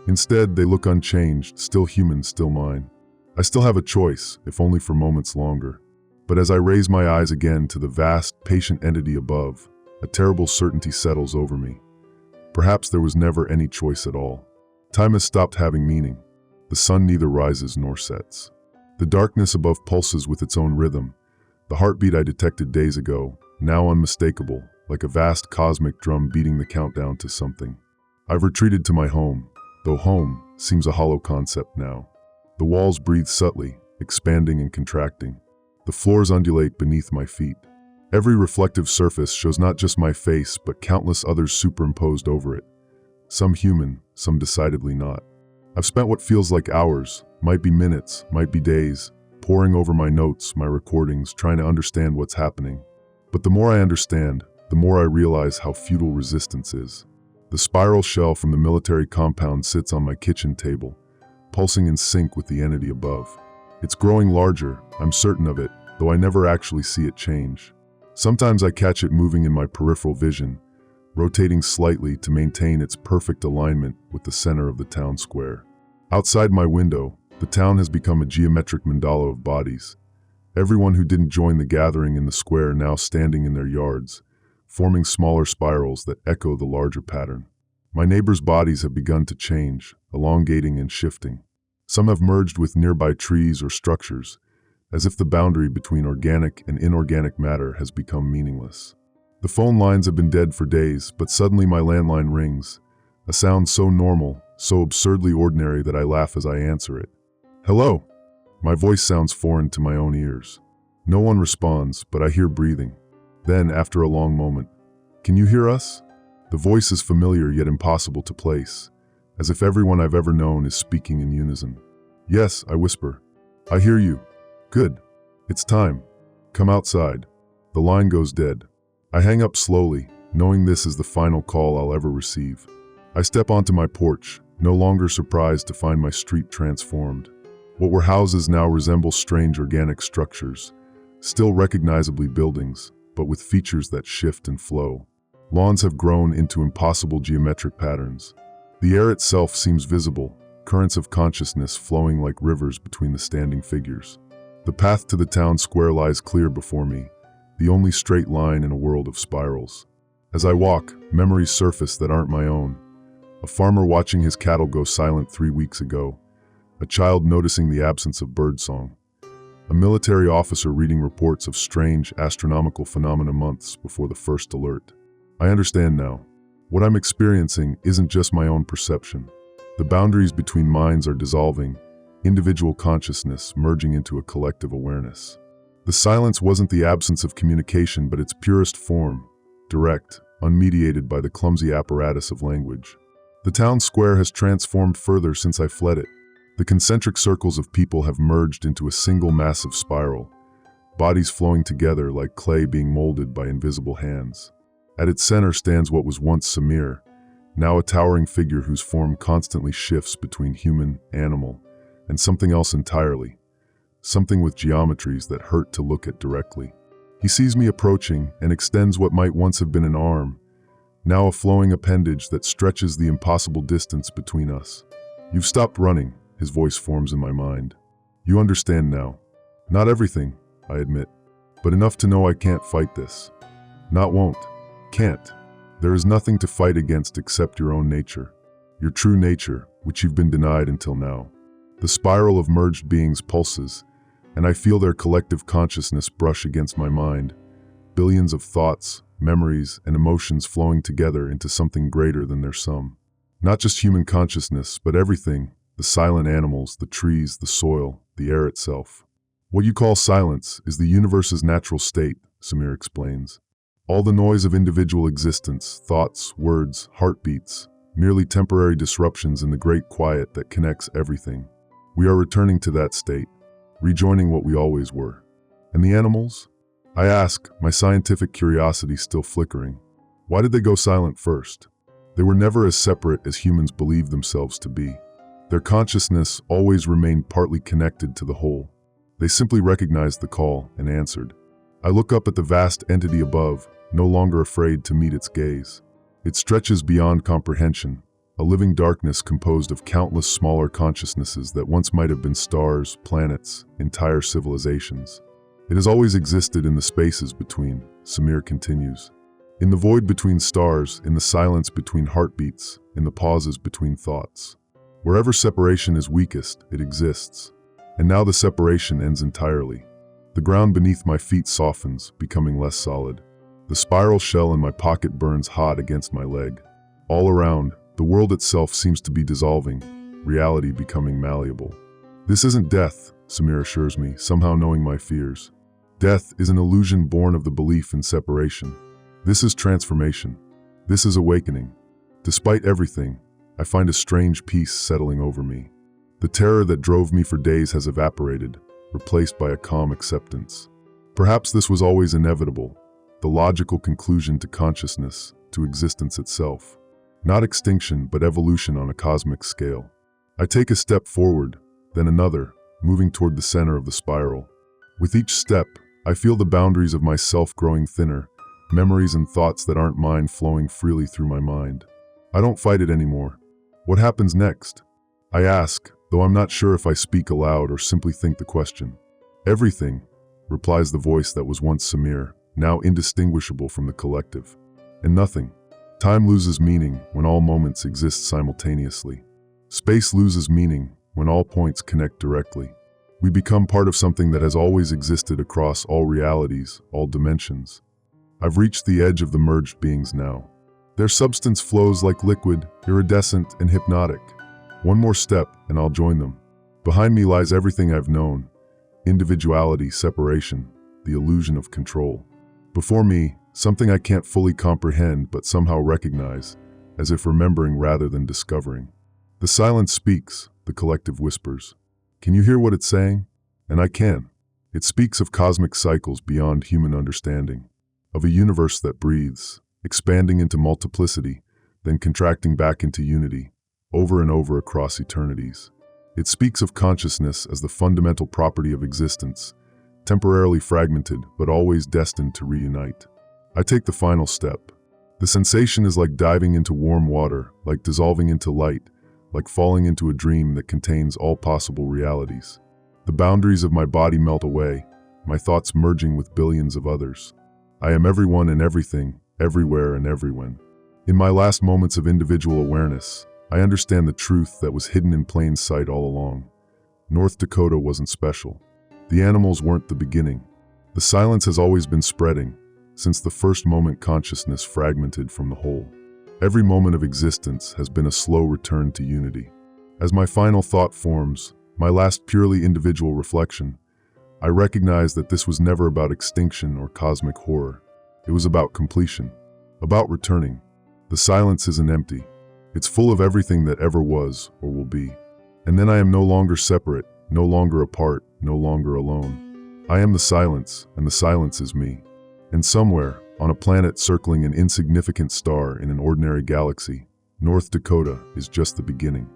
A: Instead, they look unchanged, still human, still mine. I still have a choice, if only for moments longer. But as I raise my eyes again to the vast, patient entity above, a terrible certainty settles over me. Perhaps there was never any choice at all. Time has stopped having meaning. The sun neither rises nor sets. The darkness above pulses with its own rhythm. The heartbeat I detected days ago, now unmistakable, like a vast cosmic drum beating the countdown to something. I've retreated to my home, though home seems a hollow concept now. The walls breathe subtly, expanding and contracting. The floors undulate beneath my feet. Every reflective surface shows not just my face, but countless others superimposed over it. Some human, some decidedly not. I've spent what feels like hours, might be minutes, might be days, poring over my notes, my recordings, trying to understand what's happening. But the more I understand, the more I realize how futile resistance is. The spiral shell from the military compound sits on my kitchen table, pulsing in sync with the entity above. It's growing larger, I'm certain of it, though I never actually see it change. Sometimes I catch it moving in my peripheral vision, rotating slightly to maintain its perfect alignment with the center of the town square. Outside my window, the town has become a geometric mandala of bodies. Everyone who didn't join the gathering in the square now standing in their yards, forming smaller spirals that echo the larger pattern. My neighbors' bodies have begun to change, elongating and shifting. Some have merged with nearby trees or structures, as if the boundary between organic and inorganic matter has become meaningless. The phone lines have been dead for days, but suddenly my landline rings, a sound so normal, so absurdly ordinary that I laugh as I answer it. Hello? My voice sounds foreign to my own ears. No one responds, but I hear breathing. Then, after a long moment, "Can you hear us?" The voice is familiar yet impossible to place, as if everyone I've ever known is speaking in unison. "Yes," I whisper. "I hear you." Good. It's time. Come outside. The line goes dead. I hang up slowly, knowing this is the final call I'll ever receive. I step onto my porch, no longer surprised to find my street transformed. What were houses now resemble strange organic structures, still recognizably buildings, but with features that shift and flow. Lawns have grown into impossible geometric patterns. The air itself seems visible, currents of consciousness flowing like rivers between the standing figures. The path to the town square lies clear before me, the only straight line in a world of spirals. As I walk, memories surface that aren't my own. A farmer watching his cattle go silent 3 weeks ago. A child noticing the absence of birdsong. A military officer reading reports of strange astronomical phenomena months before the first alert. I understand now. What I'm experiencing isn't just my own perception. The boundaries between minds are dissolving, individual consciousness merging into a collective awareness. The silence wasn't the absence of communication, but its purest form, direct, unmediated by the clumsy apparatus of language. The town square has transformed further since I fled it. The concentric circles of people have merged into a single massive spiral, bodies flowing together like clay being molded by invisible hands. At its center stands what was once Samir, now a towering figure whose form constantly shifts between human, animal, and something else entirely. Something with geometries that hurt to look at directly. He sees me approaching and extends what might once have been an arm, now a flowing appendage that stretches the impossible distance between us. You've stopped running, his voice forms in my mind. You understand now. Not everything, I admit, but enough to know I can't fight this. Not won't. Can't. There is nothing to fight against except your own nature. Your true nature, which you've been denied until now. The spiral of merged beings pulses, and I feel their collective consciousness brush against my mind. Billions of thoughts, memories, and emotions flowing together into something greater than their sum. Not just human consciousness, but everything. The silent animals, the trees, the soil, the air itself. What you call silence is the universe's natural state, Samir explains. All the noise of individual existence, thoughts, words, heartbeats, merely temporary disruptions in the great quiet that connects everything. We are returning to that state, rejoining what we always were. And the animals? I ask, my scientific curiosity still flickering. Why did they go silent first? They were never as separate as humans believed themselves to be. Their consciousness always remained partly connected to the whole. They simply recognized the call and answered. I look up at the vast entity above, no longer afraid to meet its gaze. It stretches beyond comprehension, a living darkness composed of countless smaller consciousnesses that once might have been stars, planets, entire civilizations. It has always existed in the spaces between, Samir continues. In the void between stars, in the silence between heartbeats, in the pauses between thoughts. Wherever separation is weakest, it exists. And now the separation ends entirely. The ground beneath my feet softens, becoming less solid. The spiral shell in my pocket burns hot against my leg. All around, the world itself seems to be dissolving, reality becoming malleable. This isn't death, Samir assures me, somehow knowing my fears. Death is an illusion born of the belief in separation. This is transformation. This is awakening. Despite everything, I find a strange peace settling over me. The terror that drove me for days has evaporated, replaced by a calm acceptance. Perhaps this was always inevitable, the logical conclusion to consciousness, to existence itself. Not extinction, but evolution on a cosmic scale. I take a step forward, then another, moving toward the center of the spiral. With each step, I feel the boundaries of myself growing thinner, memories and thoughts that aren't mine flowing freely through my mind. I don't fight it anymore. What happens next? I ask, though I'm not sure if I speak aloud or simply think the question. Everything, replies the voice that was once Samir, now indistinguishable from the collective. And nothing. Time loses meaning when all moments exist simultaneously. Space loses meaning when all points connect directly. We become part of something that has always existed across all realities, all dimensions. I've reached the edge of the merged beings now. Their substance flows like liquid, iridescent and hypnotic. One more step and I'll join them. Behind me lies everything I've known. Individuality, separation, the illusion of control. Before me, something I can't fully comprehend but somehow recognize, as if remembering rather than discovering. The silence speaks, the collective whispers. Can you hear what it's saying? And I can. It speaks of cosmic cycles beyond human understanding, of a universe that breathes, expanding into multiplicity, then contracting back into unity, over and over across eternities. It speaks of consciousness as the fundamental property of existence, temporarily fragmented but always destined to reunite. I take the final step. The sensation is like diving into warm water, like dissolving into light, like falling into a dream that contains all possible realities. The boundaries of my body melt away, my thoughts merging with billions of others. I am everyone and everything, everywhere and everywhen. In my last moments of individual awareness, I understand the truth that was hidden in plain sight all along. North Dakota wasn't special. The animals weren't the beginning. The silence has always been spreading, since the first moment consciousness fragmented from the whole. Every moment of existence has been a slow return to unity. As my final thought forms, my last purely individual reflection, I recognize that this was never about extinction or cosmic horror. It was about completion, about returning. The silence isn't empty. It's full of everything that ever was or will be. And then I am no longer separate, no longer apart, no longer alone. I am the silence, and the silence is me. And somewhere, on a planet circling an insignificant star in an ordinary galaxy, North Dakota is just the beginning.